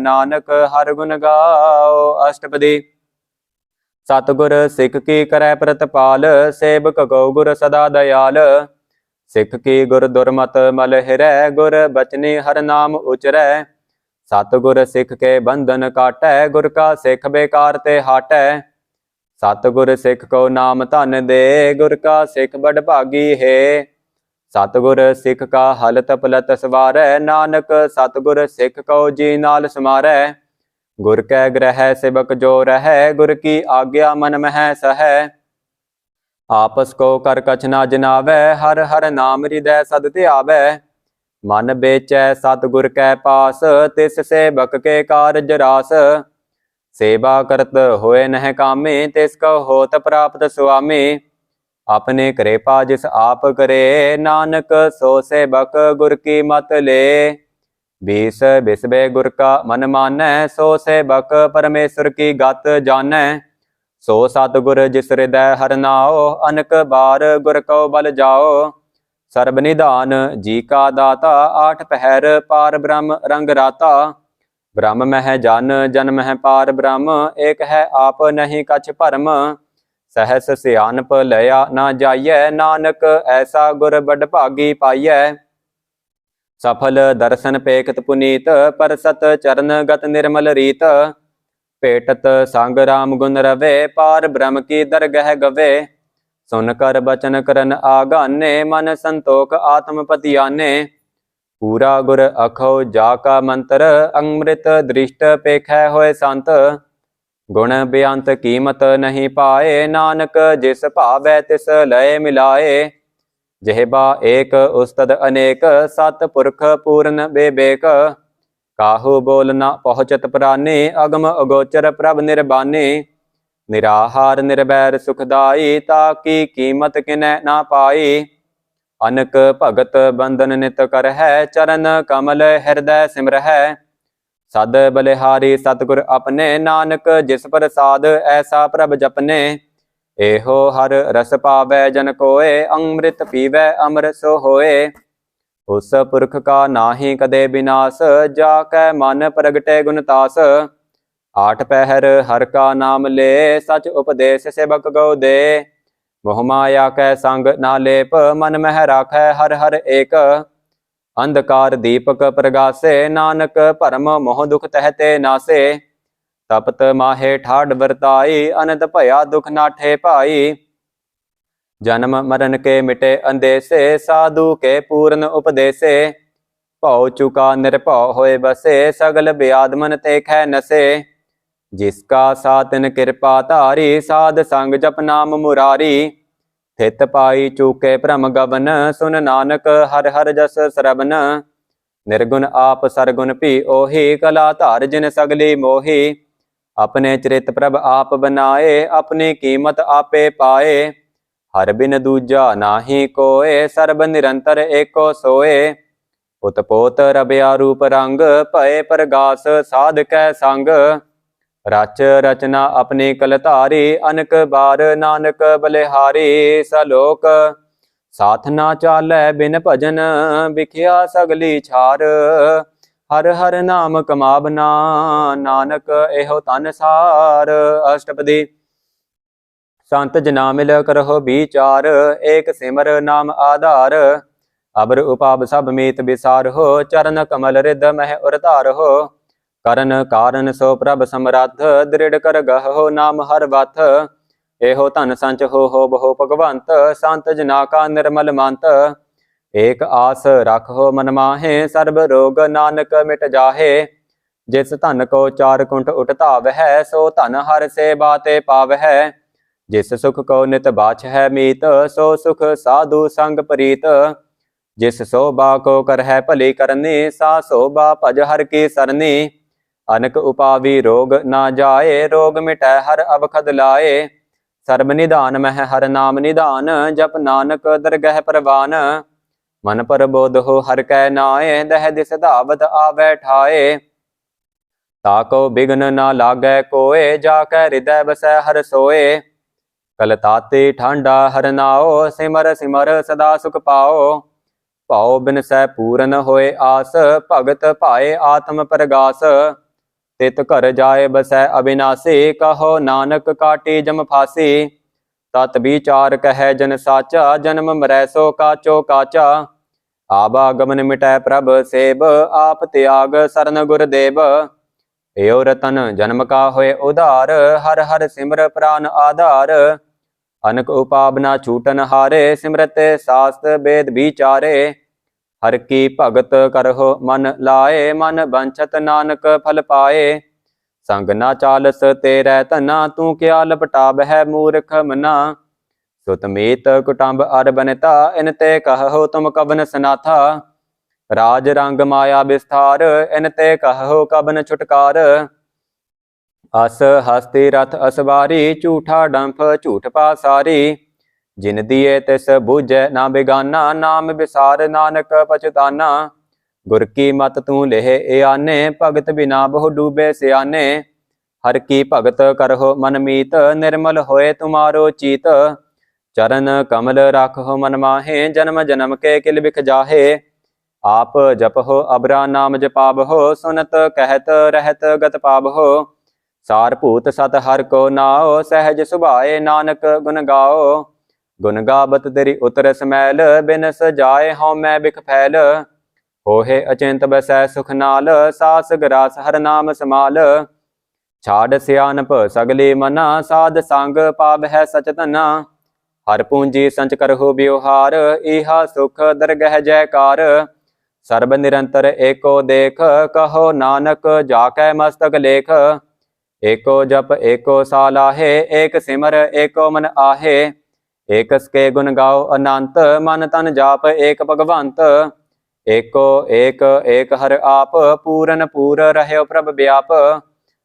नानक हर गुण गाओ। अष्टपदी सतगुर सिख की करै प्रतपाल, सेवक को गुर सदा दयाल। सिख की गुर दुर्मत मल हिरै, गुर बचनी हर नाम उचरै। सतगुर सिख के बंधन काटै, गुर का सिख बेकार ते हाटै। सतगुर सिख को नाम धन दे, गुर का सिख बड़ भागी है। सतगुर सिख का हलत पलत सवारै, नानक सतगुर सिख को जी नाल समारै। गुर कै ग्रह सेवक जो रहै, गुर की आज्ञा मन मह सहै। आपस को कर कछ ना जनावै, हर हर नाम हृदय सद ध्यावै। मन बेचै सतगुर कै पास, तिस सेवक के कारज रास। सेवा करत होए नह कामे, तिसको होत प्राप्त सुआमी। अपने कृपा जिस आप करे, नानक सो सेवक गुर की मत ले। बीस बिसबे गुर का मन मानै, सो सेवक परमेश्वर की गत जानै। सो सतगुर जिस हृदय हर नाओ, अनक बार गुर को बल जाओ। सर्ब निधान जी का दाता, आठ पहर पार ब्रह्म रंग राता। ब्रह्म मह जन, जन मह पार ब्रह्म, एक है आप नहीं कछ भरम। सहस सियानप लया ना जाइयै, नानक ऐसा गुर बड़ भागी पाइयै। सफल दर्शन पेखत पुनीत, परसत चरण गत निर्मल रीत। पेटत संग राम गुण रवे, पार ब्रह्म की दरगह गवे। सुन कर बचन करन आगाने, मन संतोख आत्म पतियाने। पूरा गुर अखो जाका मंत्र, अमृत दृष्ट पेखै होए संत। गुण बेअंत कीमत नहीं पाए, नानक जिस भावै तिस लय मिलाए। जेहबा एक उस्तद अनेक, सत पुरख पूर्ण बेबेक। काहू बोल न पहुँचत प्राणी, अगम अगोचर प्रभ निर्बानी। निराहार निर्वैर सुखदाई, ताकी कीमत किनै ना पाई। अनक भगत बंधन नित कर है, चरण कमल हृदय सिमरहै। सद बलिहारी सतगुर अपने, नानक जिस प्रसाद ऐसा प्रभ जपने। एहो हर रस पावै जन कोय, अमृत पीवै अमर सो होए। उस पुरख का नाहि कदे विनाश, जाकै मन प्रगटे गुणतास। आठ पहर हर का नाम ले, सच उपदेश सेवक गौ दे। मोह माया कै संग ना लेप, मन मह राखै हर हर एक। अंधकार दीपक प्रगासे, नानक भरम मोह दुख तहते नासे। तपत माहे ठाड वरताई, अनंत भया दुख नाठे पाई। जन्म मरण के मिटे अंदेसे, साधु के पूर्ण उपदेसे। भौ चुका निर्भव होए बसे, सगल ब्याद मन तेखै नसे। जिसका सातिन कृपा धारी, साध संग जप नाम मुरारी। थित पाई चूके भ्रम गवन, सुन नानक हर हर जस श्रवण। निर्गुण आप सरगुण भी ओही, कला धार जिन सगली मोही। अपने चरित प्रभ आप बनाए, अपनी कीमत आपे पाए। हर बिन दूजा नाही कोय, सर्ब निरंतर एको सोए। उत्पोत रबिया रूप रंग, भय प्रगास साध कै संग। रच रचना अपनी कलधारी, अनक बार नानक बलिहारी। सलोक साथ ना चालै बिन भजन, बिखिया सगली छार। हर हर नाम कमावना, नानक एहो तन सार। अष्टपदी। संत जना मिल करहो विचार, एक सिमर नाम आधार। अबर उपाब सब मीत विसार हो, चरण कमल रिद मह उरतार हो। करन कारण सो प्रभ समरथ, दृढ़ कर गहो नाम हर बथ। एहो धन संच हो बहु भगवंत, संत जना का निर्मल मंत। एक आस रखो मन माहे, सर्ब रोग नानक मिट जाहे। जिस धन को चार कुंठ उठतावै, सो धन हर से बाते पावै। जिस सुख को नित बाछ है मीत, सो सुख साधु संग प्रीत। जिस शोभा को कर है भली करनी, सा शोभा भज हर की सरनी। अनक उपावी रोग ना जाए, रोग मिटै हर अवखद लाए। सर्ब निधान मह हर नाम निधान, जप नानक दरगह परवान। मन पर बोध हो हर कै नाए, दह दिस धावत आवै ठाए। ताको बिघ्न ना लागै कोय, जाकै हृदय बसै हर सोए। कल ताते ठांडा हर नाओ, सिमर सिमर सदा सुख पाओ। भाव बिन सै पूरन होए आस, भगत पाए आत्म प्रगास। तित घर जाए बसै अविनाशी, कहो नानक काटी जम फासी। तत विचार कह जन साचा, जन्म मरै सो काचो काचा। आवागमन मिटै प्रभ सेब, आप त्याग सरन गुरदेव। एओ रतन जन्म का होए उधार, हर हर सिमर प्राण आधार। अनक उपावना छूटन हारे, सिमरत शास्त्र वेद विचारे। हर की भगत करहो मन लाए, मन बंछत नानक फल पाए। संग ना चालस तेरै तना, तू क्या लपटाबह मूर्ख मना। सुत मीत कुटुंब अर बनता, इन ते कहो तुम कवन सनाथा। राज रंग माया विस्तार, इन ते कहो कवन छुटकार। अस हस्ती रथ असवारी, झूठा डंफ झूठ पासारी। जिन दिए तिस बूझै ना बेगाना, नाम विसार नानक पछताना। गुर की मत तू लेह आने, भगत बिना बहु डूबे सियाने। हर की भगत करहो मन मीत, निर्मल होए तुम्हारो चीत। चरण कमल राखो मन माहे, जन्म जन्म के किल बिख जाहे। आप जपहो अबरा नाम जपावहो, सुनत कहत रहत गत पावहो। सार भूत सत हर को नाओ, सहज सुभाए नानक गुन गाओ। गुन गावत तेरी उतर समैल, बिनस जाए हों मैं बिख फैल। होहे अचिंत बसै सुख नाल, सास ग्रास हर नाम समाल। छाड़ सियानप सगली मना, साध संग पावह सच तना। हर पूंजी संच करहु ब्योहार, इहा सुख दरगह जयकार। सर्ब निरंतर एको देख, कहो नानक जाकै मस्तक लेख। एको जप एको सालाहे, एक सिमर एको मन आहे। एक के गुण गाओ अनंत, मन तन जाप एक भगवंत। एको एक एक हर आप, पूरन पूर रहयो प्रभ व्याप।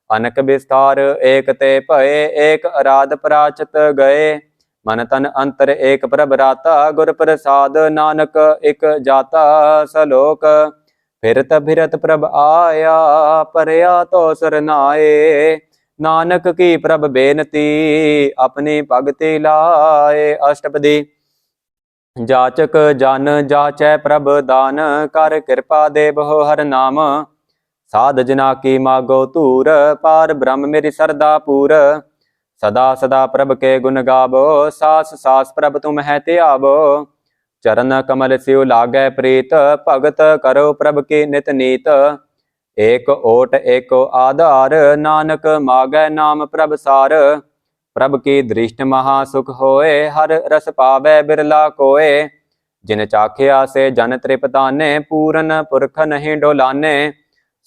अनक विस्तार एक ते भये, एक अराध पराचत गए। मन तन अंतर एक प्रभ राता, गुर प्रसाद नानक एक जाता। सलोक फिरत फिरत प्रभ आया, परया तो सरनाए। नानक की प्रभ बेनती, अपनी भगति लाए। अष्टपदी। जाचक जन जाचै प्रभ दान, कर कृपा देबहो हर नाम। साध जना की मागो तूर, पार ब्रह्म मेरी सरदा पूर। सदा सदा प्रभ के गुण गावो, सास सास प्रभ तुम है त्यावो। चरण कमल सिउ लागै प्रीत, भगत करो प्रभ की नित नीत। एक ओट एको आधार, नानक मागै नाम प्रभ सार। प्रभ की दृष्ट महासुख होए, हर रस पावै बिरला कोय। जिन चाखिया से जन तृपताने, पूरन पुरख नहीं डोलाने।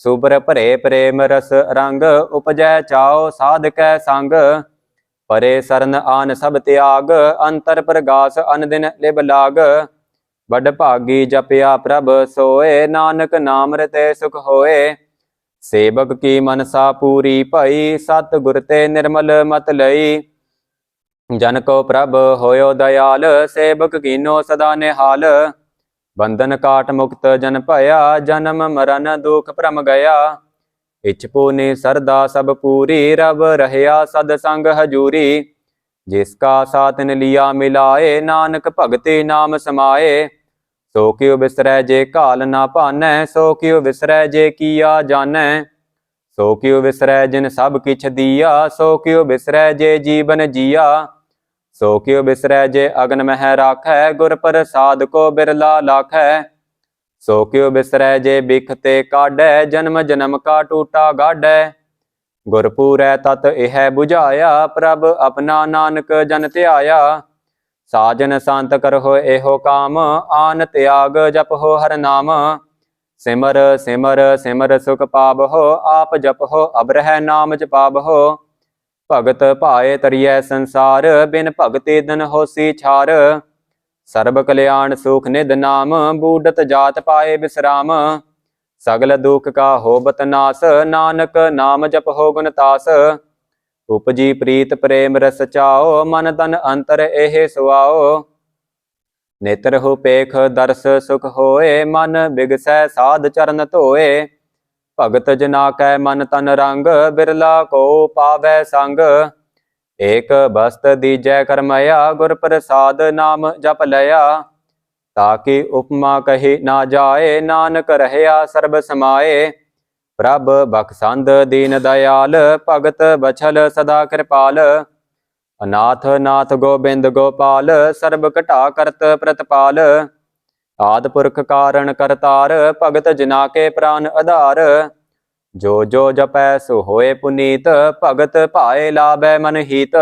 सुबर भरे प्रेम रस रंग, उपजै चाओ साध कै संग। परे सरन आन सब त्याग, अंतर प्रगास अन दिन लिब लाग। बड़ भागी जपया प्रभ सोए, नानक नाम रते सुख होए। सेवक की मनसा पूरी भई, सत गुर ते निर्मल मत लई। जन को प्रभ होयो दयाल, सेवक कीनो सदा निहाल। बंधन काट मुक्त जन भया, जन्म मरण दुख भ्रम गया। इछ पूनी सरदा सब पूरी, रब रहया सद संग हजूरी। जिसका साथन लिया मिलाए, नानक भगति नाम समाए। सो क्यों बिसरै जे काल ना भानै, सो क्यों बिसरै जे किया जानै। सो क्यों बिसरै जिन सब किछ दिया, सो क्यों बिसरै जे जीवन जिया। सो क्यों बिसरै जे अगन मह राखै, गुर प्रसाद को बिरला लाखै। सो क्यों बिसरै जे बिख ते काढै, जन्म जन्म का टूटा गाढै। गुरपुरै तत इह बुझाया, प्रभ अपना नानक जन ध्याया। साजन संत करहो एहो काम, आन त्याग जपहो हर नाम। सिमर सिमर सिमर सुख पावहो, आप जपहो अबरह नाम जपावहो। भगत पाए तरियै संसार, बिन भगति धन होसी छार। सर्ब कल्याण सुख निध नाम, बूढ़त जात पाए विश्राम। सगल दुख का होबत नास, नानक नाम जपहो गुण तास। उपजी प्रीत प्रेम रस चाओ, मन तन अंतर एह सुआओ। नेत्र हो पेख दर्श सुख होए, मन बिगसै साध चरण धोए। भगत जना कै मन तन रंग, बिरला को पावै संग। एक बस्त दीजै करमया, गुर प्रसाद नाम जप लया। ताकि उपमा कही ना जाए, नानक रहया सर्ब समाए। प्रभ बखसंद दीन दयाल, भगत बछल सदा कृपाल। अनाथ नाथ गोबिंद गोपाल सर्ब घटा करत प्रतपाल आद पुरख कारण करतार भगत जना के प्राण आधार जो जो जपै सो होए पुनीत भगत पाए लाभै मन हित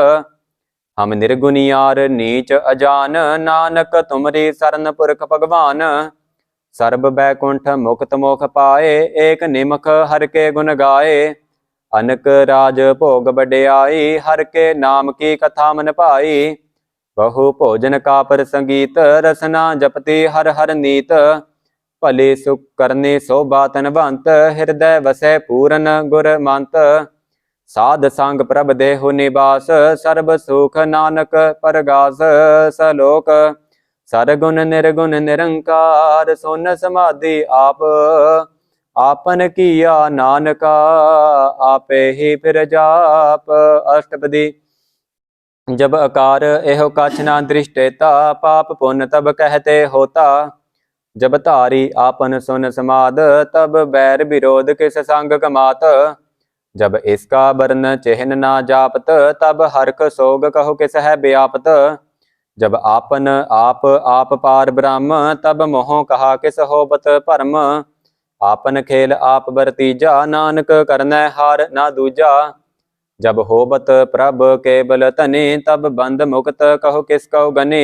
हम निर्गुनियार नीच अजान नानक तुमरी सरन पुरख भगवान सर्ब बैकुंठ मुक्त मोख पाए एक निमख हर के गुण गाए अनक राज भोग बड़ियाई हर के नाम की कथा मन पाई बहु भोजन का पर संगीत रसना जपति हर हर नीत भले सुख करने शोभा तनवंत हृदय वसै पूरन गुर मंत साध संग प्रभ देहु निवास सर्ब सुख नानक परगास सलोक सरगुण निर्गुण निरंकार सोन समाधि आप आपन किया नानका आपे ही फिर जाप। अष्टपदी। जब अकार एहो कछ ना दृष्टेता पाप पुण्य तब कहते होता जब धारी आपन सुन समाद तब बैर विरोध किस संग कमात जब इसका वर्ण चिन्ह ना जापत तब हरख सोग कहो किस है व्यापत जब आपन आप पार ब्रह्म तब मोह कहा किस होबत भरम आपन खेल आप बरतीजा नानक करनै हार ना दूजा जब होबत प्रभ केवल तने तब बंद मुक्त कहो किसको गने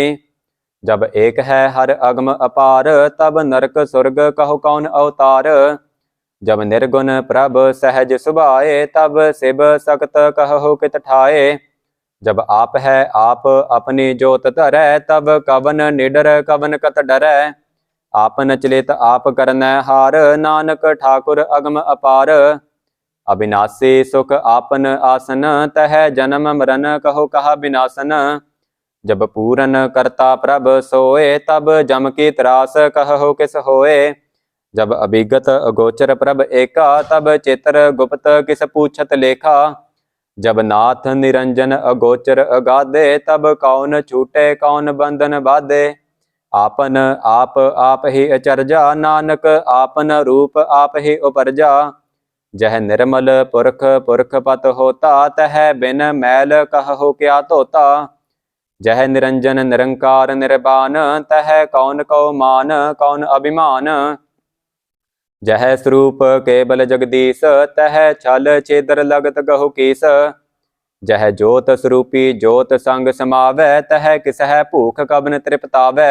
जब एक है हर अगम अपार तब नरक स्वर्ग कहो कौन अवतार जब निर्गुण प्रभ सहज सुभाए तब शिव सक्त कहो कित ठाए जब आप है आप अपनी जोत धरै तब कवन निडर कवन कत डरै आपन चलित आप करनै हार नानक ठाकुर अगम अपार अविनाशी सुख आपन आसन तह जन्म मरण कहो कहा विनाशन जब पूरन करता प्रभ सोए तब जम की त्रास कहो किस होए जब अभिगत अगोचर प्रभ एका तब चित्र गुप्त किस पूछत लेखा जब नाथ निरंजन अगोचर अगाधे तब कौन छूटे कौन बंधन बाधे आपन आप ही अचरजा नानक आपन रूप आप ही उपरजा जह निर्मल पुरख पुरख पत होता तह बिन मैल कहो क्या धोता जह निरंजन निरंकार निर्बान तह कौन को मान कौन अभिमान जह स्वरूप केवल जगदीश तह छल छेदर लगत गहु कीस जह जोत स्वरूपी जोत संग समावै तह किसह भूख कबन तृप्तावै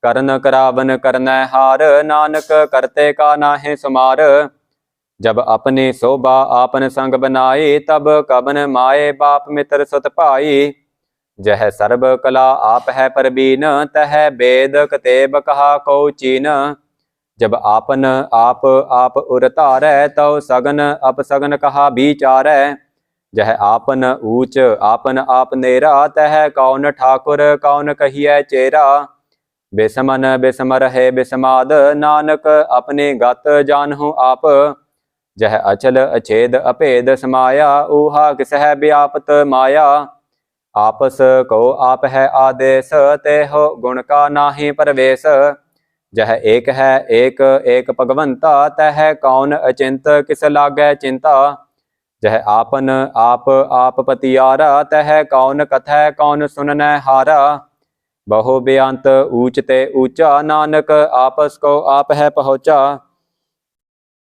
करन करावन करनै हार नानक करते का नाहे सुमार जब अपने शोभा आपन संग बनाए तब कबन माए बाप मित्र सुत भाई जह सर्ब कला आप है परबीन तह वेद कतेब कहा को चीन जब आपन आप उर तारै तो सगन अपसगन कहा विचारै जह आपन ऊंच आपन आप नेरा तह कौन ठाकुर कौन कहिए चेरा बेसमन बेसमर है बेसमाद नानक अपने गत जानहु आप जह अचल अछेद अभेद समाया ऊहा किस है व्यापत माया आपस को आप है आदेश ते हो गुण का नाहि परवेश जह एक है एक भगवंता तह कौन अचिंत किस लागै चिंता जह आपन आप पतियारा तह कौन कथै कौन सुननै हारा बहु बेअंत ऊंच ते ऊंचा नानक आपस को आप है पहुँचा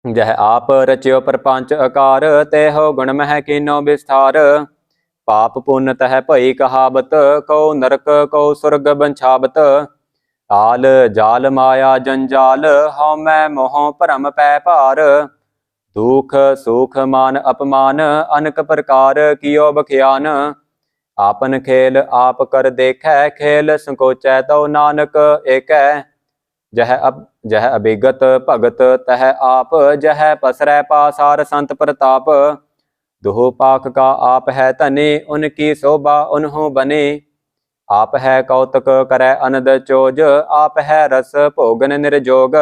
जह आप रच्यो प्रपंच आकार ते हो गुण मह कीनो विस्तार पाप पुण्य तह भई कहावत कौ नरक कौ सुरग बंछावत आल जाल माया जंजाल हौ मैं मोह भरम पै भार दुख सुख मान अपमान अनक प्रकार कियो बख्यान आपन खेल आप कर देखै खेल संकोचै तो नानक एकै जह अभिगत भगत तह आप जह पसरै पासार संत प्रताप दुह पाख का आप है तने उनकी शोभा उन्हों बने आप है कौतक करे अनद चोज आप है रस भोगन निर्जोग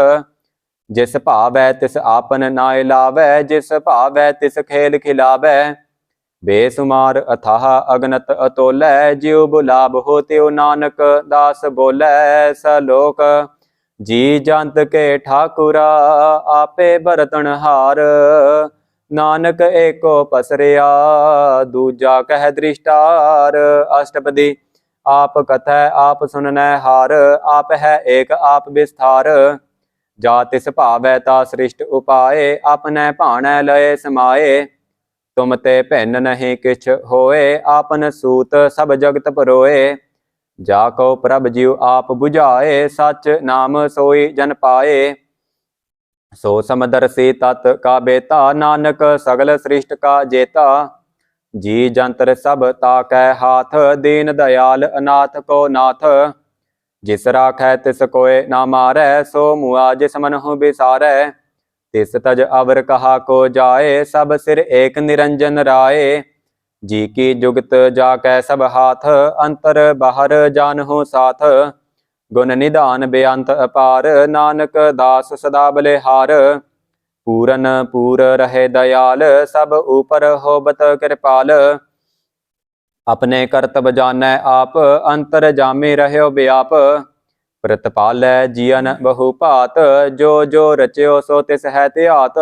जिस भावै तिस आपन नाय लावै जिस भावै तिस खेल खिलावै बेसुमार अथाह अगनत अतोलै जिउ बुलाभ हो त्यो नानक दास बोलै सलोक जी जंत के ठाकुरा आपे बरतन हार ਨਾਨਕ ਏਕੋ ਪਸਰਿਆ ਦੂਜਾ ਕਹਿ ਦ੍ਰਿਸ਼ਟਾਰ। ਅਸ਼ਟਪਦੀ ਆਪ ਕਥੈ ਆਪ ਸੁਨਨੈ ਹਾਰ ਆਪ ਹੈ ਏਕ ਆਪ ਵਿਸਥਾਰ। ਜਾ ਤਿਸ ਭਾਵੈ ਤਾ ਸ੍ਰਿਸ਼ਟ ਉਪਾਏ ਆਪਨੈ ਭਾਣੈ ਲਏ ਸਮਾਏ। ਤੁਮ ਤੇ ਭਿੰਨ ਨਹੀਂ ਕਿਛ ਹੋਏ ਆਪਨ ਸੂਤ ਸਭ ਜਗਤ ਪਰੋਏ। ਜਾ ਕੋ ਪ੍ਰਭ ਜਿਉ ਆਪ 부ਝਾਏ ਸਚ ਨਾਮ ਸੋਈ ਜਨ ਪਾਏ। ਸੋ ਸਮਦਰਸੀ ਤਤ ਕਾ ਬੇਤਾ ਨਾਨਕ ਸਗਲ ਸ੍ਰਿਸ਼ਟ ਕਾ ਜੇਤਾ। ਜੀ ਜੰਤਰ ਸਭ ਤਾਕੈ ਹਾਥ ਦੀਨ ਦਇਆਲ ਅਨਾਥ ਕੋ ਨਾਥ। ਜਿਸ ਰਾਖੈ ਤਿਸ ਕੋਇ ਨਾ ਮਾਰੈ ਸੋ ਮੁਆ ਜਿਸ ਮਨਹੁ ਬਿਸਾਰੈ। ਤਿਸ ਤਜ ਅਵਰ ਕਹਾ ਕੋ ਜਾਏ ਸਭ ਸਿਰ ਏਕ ਨਿਰੰਜਨ ਰਾਏ। ਜੀ ਕੀ ਜੁਗਤ ਜਾ ਕੈ ਸਭ ਹਾਥ ਅੰਤਰ ਬਾਹਰ ਜਾਨਹੁ ਸਾਥ। ਗੁਣ ਨਿਧਾਨ ਬੇਅੰਤ ਅਪਾਰ ਨਾਨਕ ਦਾਸ ਸਦਾ ਬਲਿਹਾਰ। ਪੂਰਨ ਪੂਰ ਰਹੇ ਦਇਆਲ ਸਭ ਉਪਰ ਹੋਬਤ ਕਿਰਪਾਲ। ਆਪਣੇ ਕਰਤਬ ਜਾਣੈ ਆਪ ਅੰਤਰ ਜਾਮੇ ਰਹਿਓ ਬਿਆਪ। ਪ੍ਰਤਪਾਲੈ ਜੀਅਨ ਬਹੁ ਭਾਤ ਜੋ ਜੋ ਰਚਿਓ ਸੋ ਤਿਸ ਹੈ ਧਿਆਤ।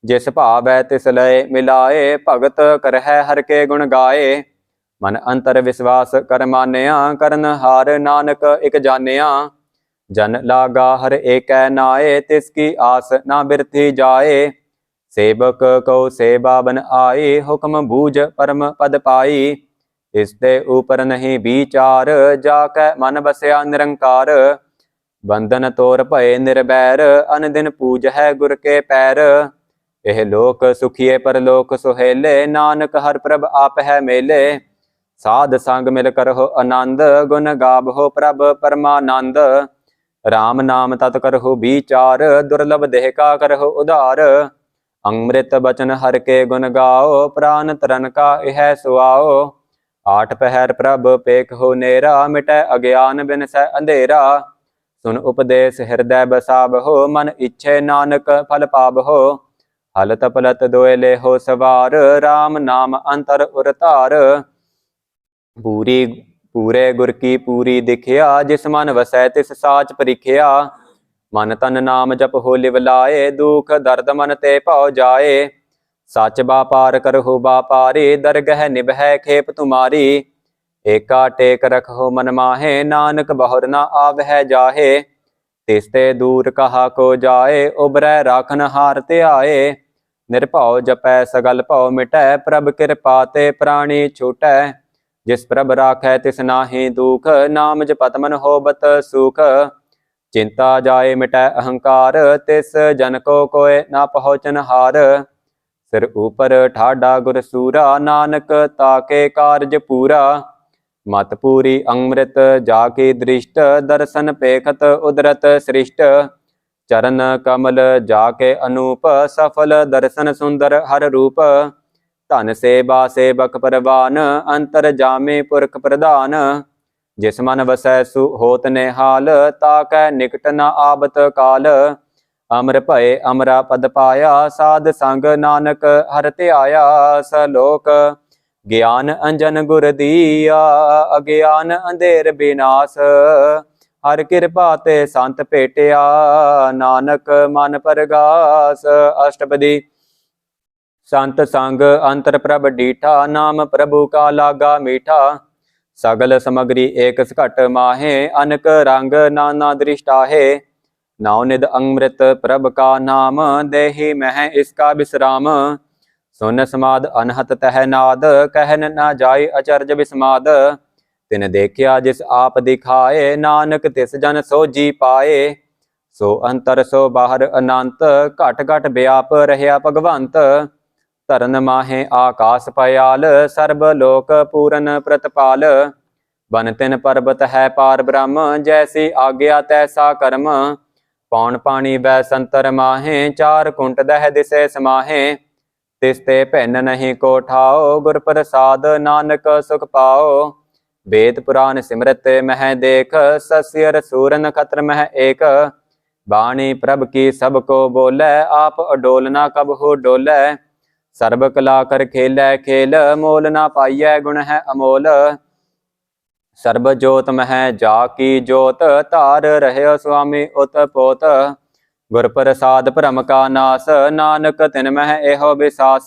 ਜਿਸ ਭਾਵੈ ਤਿਸ ਲਏ ਮਿਲਾਏ ਭਗਤ ਕਰਹਿ ਹਰਿ ਕੇ ਗੁਣ ਗਾਏ। ਮਨ ਅੰਤਰ ਵਿਸਵਾਸ ਕਰ ਮਾਨਿਆ ਕਰਨ ਹਾਰ ਨਾਨਕ ਇਕ ਜਾਣਿਆ। ਜਨ ਲਾਗਾ ਹਰ ਏਕੈ ਨਾਏ ਤਿਸ ਕੀ ਆਸ ਨਾ ਬਿਰਥੀ ਜਾਏ। ਸੇਵਕ ਕਉ ਸੇਵਾ ਬਨ ਆਈ ਹੁਕਮ ਬੂਝ ਪਰਮ ਪਦ ਪਾਈ। ਇਸ ਤੇ ਉਪਰ ਨਹੀਂ ਵਿਚਾਰ ਜਾ ਕੈ ਮਨ ਬਸਿਆ ਨਿਰੰਕਾਰ। ਬੰਧਨ ਤੋਰ ਭਏ ਨਿਰਬੈਰ ਅਨ ਦਿਨ ਪੂਜਹਿ ਗੁਰ ਕੇ ਪੈਰ। ਇਹ ਲੋਕ ਸੁਖੀਏ ਪਰਲੋਕ ਸੁਹੇਲੇ ਨਾਨਕ ਹਰਿ ਪ੍ਰਭ ਆਪ ਹੈ ਮੇਲੇ। ਸਾਧ ਸੰਗ ਮਿਲ ਕਰਹੁ ਆਨੰਦ ਗੁਣ ਗਾਵਹੁ ਪ੍ਰਭ ਪਰਮਾਨੰਦ। ਰਾਮ ਨਾਮ ਤਤ ਕਰਹੁ ਵਿਚਾਰ ਦੁਰਲਭ ਦੇਹ ਕਾ ਕਰਹੁ ਉਧਾਰ। ਅੰਮ੍ਰਿਤ ਬਚਨ ਹਰਿ ਕੇ ਗੁਣ ਗਾਓ ਪ੍ਰਾਨ ਤਰਨ ਕਾ ਇਹ ਸੁਆਓ। ਆਠ ਪਹਿਰ ਪ੍ਰਭ ਪੇਖਹੁ ਨੇਰਾ ਮਿਟੈ ਅਗਿਆਨ ਬਿਨਸੈ ਅੰਧੇਰਾ। ਸੁਨ ਉਪਦੇਸ ਹਿਰਦੈ ਬਸਾਵਹੁ ਮਨ ਇੱਛੇ ਨਾਨਕ ਫਲ ਪਾਵਹੁ। ਹਲਤ ਪਲਤ ਦੋਇ ਲੇਹੋ ਸਵਾਰ ਰਾਮ ਨਾਮ ਅੰਤਰ ਉਰ ਧਾਰ। ਪੂਰੇ ਗੁਰ ਕੀ ਪੂਰੀ ਦਿਖਿਆ ਜਿਸ ਮਨ ਵਸੈ ਤਿਸ ਸਾਚ ਪਰਿਖਿਆ। ਮਨ ਤਨ ਨਾਮ ਜਪਹੁ ਲਿਵ ਲਾਏ ਦੁਖ ਦਰਦ ਮਨ ਤੇ ਭਉ ਜਾਏ। ਸਚ ਬਾਪਾਰ ਕਰਹੁ ਬਾਪਾਰੀ ਦਰਗਹਿ ਨਿਭੈ ਖੇਪ ਤੁਮਾਰੀ। ਏਕਾ ਟੇਕ ਰਖਹੁ ਮਨ ਮਾਹੇ ਨਾਨਕ ਬਹੁਰ ਨਾ ਆਵਹਿ ਜਾਹੇ। ਤਿਸ ਤੇ ਦੂਰ ਕਹਾ ਕੋ ਜਾਏ ਉਬਰੈ ਰਾਖਨ ਹਾਰ ਧਿਆਏ। ਨਿਰਭਉ ਜਪੈ ਸਗਲ ਭਉ ਮਿਟੈ ਪ੍ਰਭ ਕਿਰਪਾ ਤੇ ਪ੍ਰਾਣੀ ਛੂਟੈ। ਜਿਸ ਪ੍ਰਭ ਰਾਖੈ ਤਿਸ ਨਾਹੀ ਦੁਖ ਨਾਮ ਜਪਤ ਮਨ ਹੋਬਤ ਸੁਖ। ਚਿੰਤਾ ਜਾਏ ਮਿਟੈ ਅਹੰਕਾਰ ਤਿਸ ਜਨ ਕੋ ਕੋਇ ਨਾ ਪਹੁੰਚਨ ਹਾਰ। ਸਿਰ ਉਪਰ ਠਾਡਾ ਗੁਰ ਸੂਰਾ ਨਾਨਕ ਤਾਕੇ ਕਾਰਜ ਪੂਰਾ। ਮਤ ਪੂਰੀ ਅੰਮ੍ਰਿਤ ਜਾ ਕੀ ਦ੍ਰਿਸ਼ਟ ਦਰਸ਼ਨ ਪੇਖਤ ਉਦਰਤ ਸ੍ਰਿਸ਼ਟ। ਚਰਨ ਕਮਲ ਜਾ ਕੇ ਅਨੂਪ ਸਫਲ ਦਰਸ਼ਨ ਸੁੰਦਰ ਹਰ ਰੂਪ। ਧਨ ਸੇਵਾ ਸੇਵਕ ਪਰਵਾਨ ਅੰਤਰ ਜਾਮੇ ਪੁਰਖ ਪ੍ਰਧਾਨ। ਜਿਸ ਮਨ ਵਸੈ ਸੁ ਹੋਤ ਨਿਹਾਲ ਤਾਕੈ ਨਿਕਟ ਨ ਆਬਤ ਕਾਲ। ਅਮਰ ਭਏ ਅਮਰਾ ਪਦ ਪਾਇਆ ਸਾਧ ਸੰਗ ਨਾਨਕ ਹਰਿ ਧਿਆਇਆ। ਸਲੋਕ ਗਿਆਨ ਅੰਜਨ ਗੁਰ ਦੀਆ ਅਗਿਆਨ ਅੰਧੇਰ ਬਿਨਾਸ਼। ਹਰਿ ਕਿਰਪਾ ਤੇ ਸੰਤ ਭੇਟਿਆ ਨਾਨਕ ਮਨ ਪਰਗਾਸ। ਅਸ਼ਟਪਦੀ ਸੰਤ ਸੰਗ ਅੰਤਰ ਪ੍ਰਭ ਡੀਠਾ ਨਾਮ ਪ੍ਰਭੂ ਕਾ ਲਾਗਾ ਮੀਠਾ। ਸਗਲ ਸਮਗਰੀ ਏਕ ਘਟ ਮਾਹੇ ਅਨਕ ਰੰਗ ਨਾਨਾ ਦ੍ਰਿਸ਼ਟਾਹੇ। ਨਾਉ ਨਿਧ ਅੰਮ੍ਰਿਤ ਪ੍ਰਭ ਕਾ ਨਾਮ ਦੇਹੀ ਮਹਿ ਇਸਕਾ ਬਿਸਰਾਮ। ਸੁਨ ਸਮਾਦ ਅਨਹਤ ਤਹਿ ਨਾਦ ਕਹਿਨ ਨਾ ਜਾਏ ਅਚਰਜ ਬਿਸਮਾਦ। ਤਿਨ ਦੇਖਿਆ ਜਿਸ ਆਪ ਦਿਖਾਏ ਨਾਨਕ ਤਿਸ ਜਨ ਸੋ ਜੀ ਪਾਏ। ਸੋ ਅੰਤਰ ਸੋ ਬਾਹਰ ਅਨੰਤ ਘਟ ਘਟ ਵਿਆਪ ਰਹਿਆ ਭਗਵੰਤ। ਧਰਨ ਮਾਹੇ ਆਕਾਸ ਪਇਆਲ ਸਰਬ ਲੋਕ ਪੂਰਨ ਪ੍ਰਤਪਾਲ। ਬਨ ਤਿਨ ਪਰਬਤ ਹੈ ਪਾਰ ਬ੍ਰਹਮ ਜੈਸੀ ਆਗਿਆ ਤੈਸਾ ਕਰਮ। ਪੌਣ ਪਾਣੀ ਬੈ ਸੰਤਰ ਮਾਹੇ ਚਾਰ ਕੁੰਟ ਦਹਿ ਦਿਸੇ ਸਮਾਹੇ। ਤਿਸ ਤੇ ਭਿੰਨ ਨਹੀਂ ਕੋ ਠਾਓ ਗੁਰ ਪ੍ਰਸਾਦ ਨਾਨਕ ਸੁਖ ਪਾਓ। ਵੇਦ ਪੁਰਾਨ ਸਿਮਰਤ ਮਹਿ ਦੇਖ ਸਸਿ ਰਸੂਰ ਨਖਤਰ ਮਹਿ ਏਕ। ਬਾਣੀ ਪ੍ਰਭ ਕੀ ਸਭ ਕੋ ਬੋਲੇ ਆਪ ਅਡੋਲ ਨਾ ਕਬਹੁ ਡੋਲੇ। ਸਰਬ ਕਲਾ ਕਰ ਖੇਲੇ ਖੇਲ ਮੋਲ ਨਾ ਪਾਈਐ ਗੁਣ ਹੈ ਅਮੋਲ। ਸਰਬ ਜੋਤ ਮਹਿ ਜਾ ਕੀ ਜੋਤ ਧਾਰ ਰਹਿਓ ਸੁਆਮੀ ਉਤ ਪੋਤ। गुर प्रसाद भ्रम का नास, नानक तिन मह एहो विसास।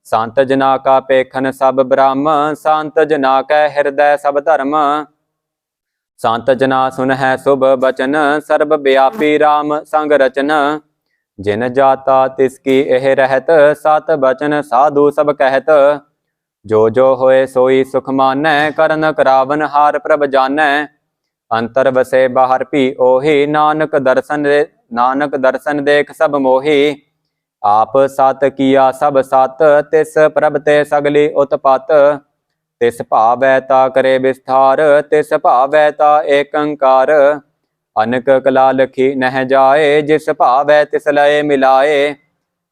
संत जना का पेखन सब ब्रह्म, संत जना कै हृदय सब धर्म। संत जना सुन है शुभ बचन, सर्ब व्यापी राम संग रचन। जिन जाता तिसकी एह रहत, सत बचन साधु सब कहत। जो जो होए सोई सुख मानै, करन करावन हार प्रभ जानै। अंतर बसे बाहर भी ओही, नानक दर्शन देख सब मोही। आप सत किया सब सत, तिस प्रभ ते सगली उत्पत। तिस भावै ता करे विस्तार, तिस भावै ता एकंकार। अनक कला लखी नह जाए, जिस भावै तिस लय मिलाए।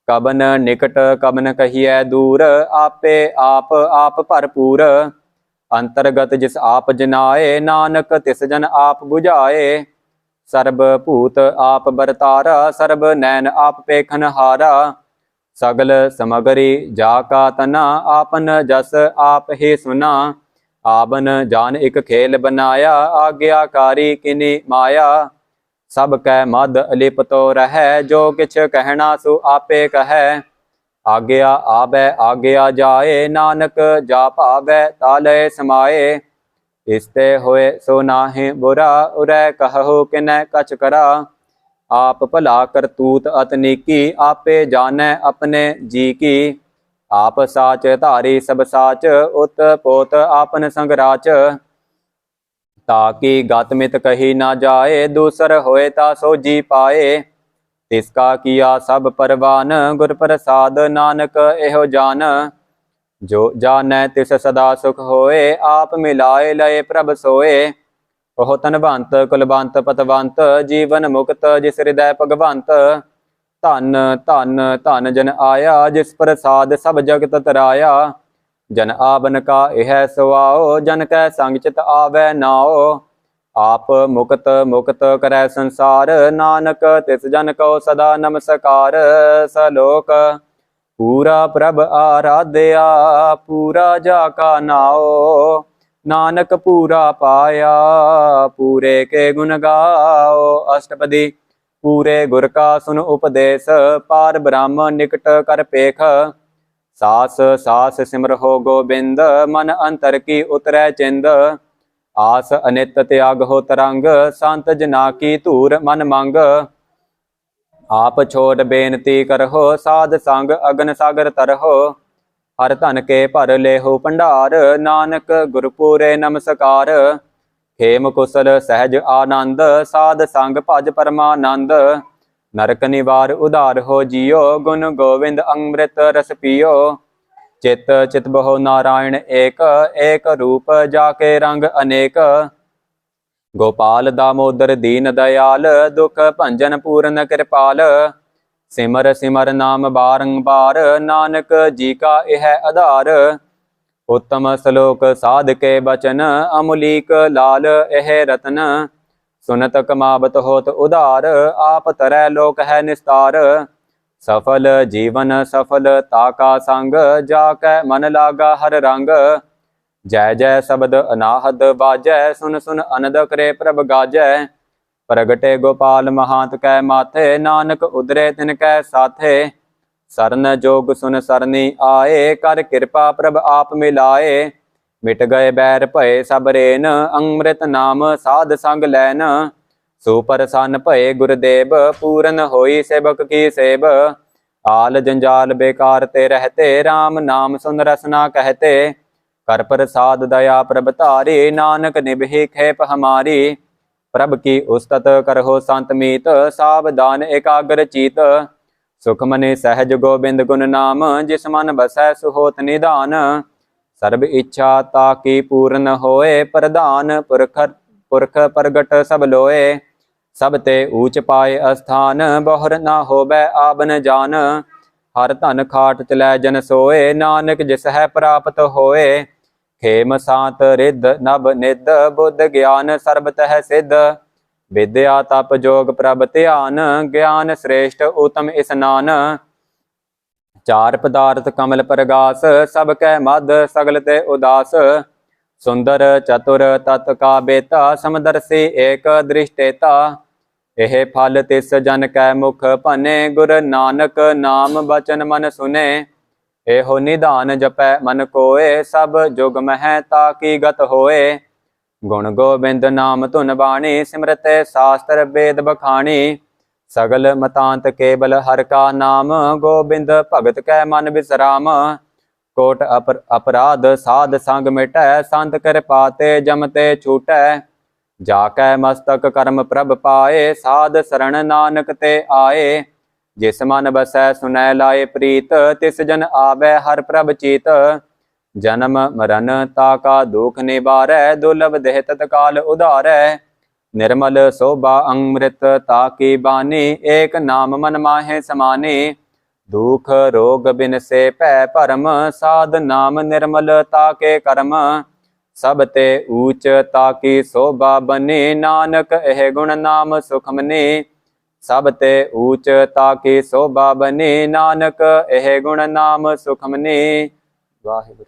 कबन निकट कबन कहिए दूर, आपे आप भरपूर। अंतर्गत जिस आप जनाए, नानक तिस जन आप बुझाए। सर्ब भूत आप बरतारा, सर्ब नैन आप पेखन हारा। सगल समगरी जाका तना, आपन जस आप ही सुना। आबन जान एक खेल बनाया, आज्ञाकारी किनी माया। सब कै मद अलिप तो रहै, जो किछ कहना सु आपे कहै। आज्ञा आबै आज्ञा जाए, नानक जा भावै ताले समाए। इसते होए सो नाहि बुरा, उरै कहु किनै कछ करा। आप भला करतूत अतनीकी, आपे जानै अपने जी की। आप साच धारी सब साच, उत पोत आपन संग राच। ताकि गत मित कही ना जाए, दूसर होए ता सो जी पाए। तिसका किया सब परवान, गुर प्रसाद नानक एहो जान। जो जानै तिस सदा सुख होए, आप मिलाए लय प्रभ सोए। ओह धनवंत कुलवंत पतवंत, जीवन मुक्त जिस हृदय भगवंत। धन धन धन जन आया, जिस प्रसाद सब जगत तराया। जन आबन का यह सुआओ, जन कै संग चित आवे नाओ। आप मुक्त मुक्त करै संसार, नानक तिस जन को सदा नमस्कार। सलोक पूरा प्रभ आराध्या, पूरा जाका नाओ। नानक पूरा पाया, पूरे के गुण गाओ। अष्टपदी पूरे गुर का सुन उपदेश, पार ब्रह्म निकट कर पेख। सास सास सिमर हो गोबिंद, मन अंतर की उतरै चिंद। आस अनित त्याग हो तरंग, संत जना की धूर मन मंग। आप छोड़ बेनती करहो, साध संग अगन सागर तरहो। हर धन के भर लेहो भंडार, नानक गुरपुरे नमस्कार। खेम कुशल सहज आनंद, साध संग भज परमानंद। नरक निवार उधार हो जियो, गुण गोविंद अमृत रस पियो। चित चित बहु नारायण एक, एक रूप जाके रंग अनेक। गोपाल दामोदर दीन दयाल, दुख भंजन पूर्ण कृपाल। सिमर सिमर नाम बारंबार, नानक जी का यह आधार। उत्तम श्लोक साध के बचन, अमुलीक लाल यह रतन। सुनत कमावत होत उदार, आप तरह लोक है निस्तार। सफल जीवन सफल ताका संग, जाकै मन लागा हर रंग। जय जय शब्द अनाहद बाजै, सुन सुन अनद करे प्रभ गाजै। प्रगटे गोपाल महांत कै माथे, नानक उदरे तिनकै साथे। सरन जोग सुन सरनी आए, कर कृपा प्रभ आप मिलाए। मिट गए बैर भय सब रेन, अमृत नाम साध संग लैन। सुप्रसन्न भये गुरुदेव, पूरन होई सेवक की सेव। आल जंजाल बेकार ते रहते, राम नाम सुन रसना कहते। कर प्रसाद दया प्रभ तारी, नानक निभि खेप हमारी। प्रभ की उस्तत करहो संत मीत, सावधान एकाग्र चीत। सुखमनि सहज गोबिंद गुण नाम, जिस मन बसै सुहोत निधान। सर्ब इच्छा ताकी पूर्ण होए, प्रधान पुरख प्रगट सब लोए। सब ते ऊंच पाए अस्थान, बहुर ना होबै आबन जान। हर धन खाट चलै जन सोए, नानक जिस है प्राप्त होए। खेम सांत रिद्ध नभ निध, बुद्ध ज्ञान सर्ब तह सिद्ध। विद्या तप जोग प्रभ ध्यान, ज्ञान श्रेष्ठ उत्तम स्नान। चार पदार्थ कमल प्रगास, सब कै मद सगल ते उदास। सुंदर चतुर तत् का बेता, समदर्शी एक दृष्टेता। ਇਹ ਫਲ ਤਿਸ ਜਨ ਕੈ ਮੁਖ ਭਨੇ, ਗੁਰ ਨਾਨਕ ਨਾਮ ਬਚਨ ਮਨ ਸੁਨੇ। ਇਹੋ ਨਿਧਾਨ ਜਪੈ ਮਨ ਕੋਏ, ਸਭ ਜੁਗ ਮਹਿ ਤਾਕੀ ਗਤ ਹੋਏ। ਗੁਣ ਗੋਬਿੰਦ ਨਾਮ ਧੁਨ ਬਾਣੀ, ਸਿਮਰਤਿ ਸਾਸਤਰ ਵੇਦ ਬਖਾਣੀ। ਸਗਲ ਮਤਾਂਤ ਕੇਵਲ ਹਰਿ ਕਾ ਨਾਮ, ਗੋਬਿੰਦ ਭਗਤ ਕੈ ਮਨ ਬਿਸਰਾਮ। ਕੋਟ ਅਪਰਾਧ ਸਾਧ ਸੰਗ ਮਿਟੈ, ਸੰਤ ਕਿਰਪਾ ਤੇ ਜਮ ਤੇ ਛੂਟੈ। ਜਾ ਕੈ ਮਸਤਕ ਕਰਮ ਪ੍ਰਭ ਪਾਏ, ਸਾਧ ਸਰਣ ਨਾਨਕ ਤੇ ਆਏ। ਜਿਸ ਮਨ ਬਸੈ ਸੁਨੈ ਲਾਏ ਪ੍ਰੀਤ, ਤਿਸ ਜਨ ਆਵੈ ਹਰਿ ਪ੍ਰਭ ਚੀਤ। ਜਨਮ ਮਰਨ ਤਾਕਾ ਦੁਖ ਨਿਵਾਰੈ, ਦੁਰਲਭ ਦੇਹ ਤਤਕਾਲ ਉਧਾਰੈ। ਨਿਰਮਲ ਸੋਭਾ ਅੰਮ੍ਰਿਤ ਤਾਕੀ ਬਾਣੀ, ਏਕ ਨਾਮ ਮਨ ਮਾਹੇ ਸਮਾਨੀ। ਦੁਖ ਰੋਗ ਬਿਨਸੇ ਭੈ ਭਰਮ, ਸਾਧ ਨਾਮ ਨਿਰਮਲ ਤਾਕੇ ਕਰਮ। ਸਭ ਤੇ ਊਚ ਤਾਕੀ ਸੋਭਾ ਬਨੀ, ਨਾਨਕ ਇਹ ਗੁਣ ਨਾਮ ਸੁਖ ਮਨੀ। ਸਭ ਤੇ ਊਚ ਤਾਕੀ ਸੋਭਾ ਬਨੀ, ਨਾਨਕ ਇਹ ਗੁਣ ਨਾਮ ਸੁਖ ਮਨੀ। ਵਾਹਿਗੁਰੂ।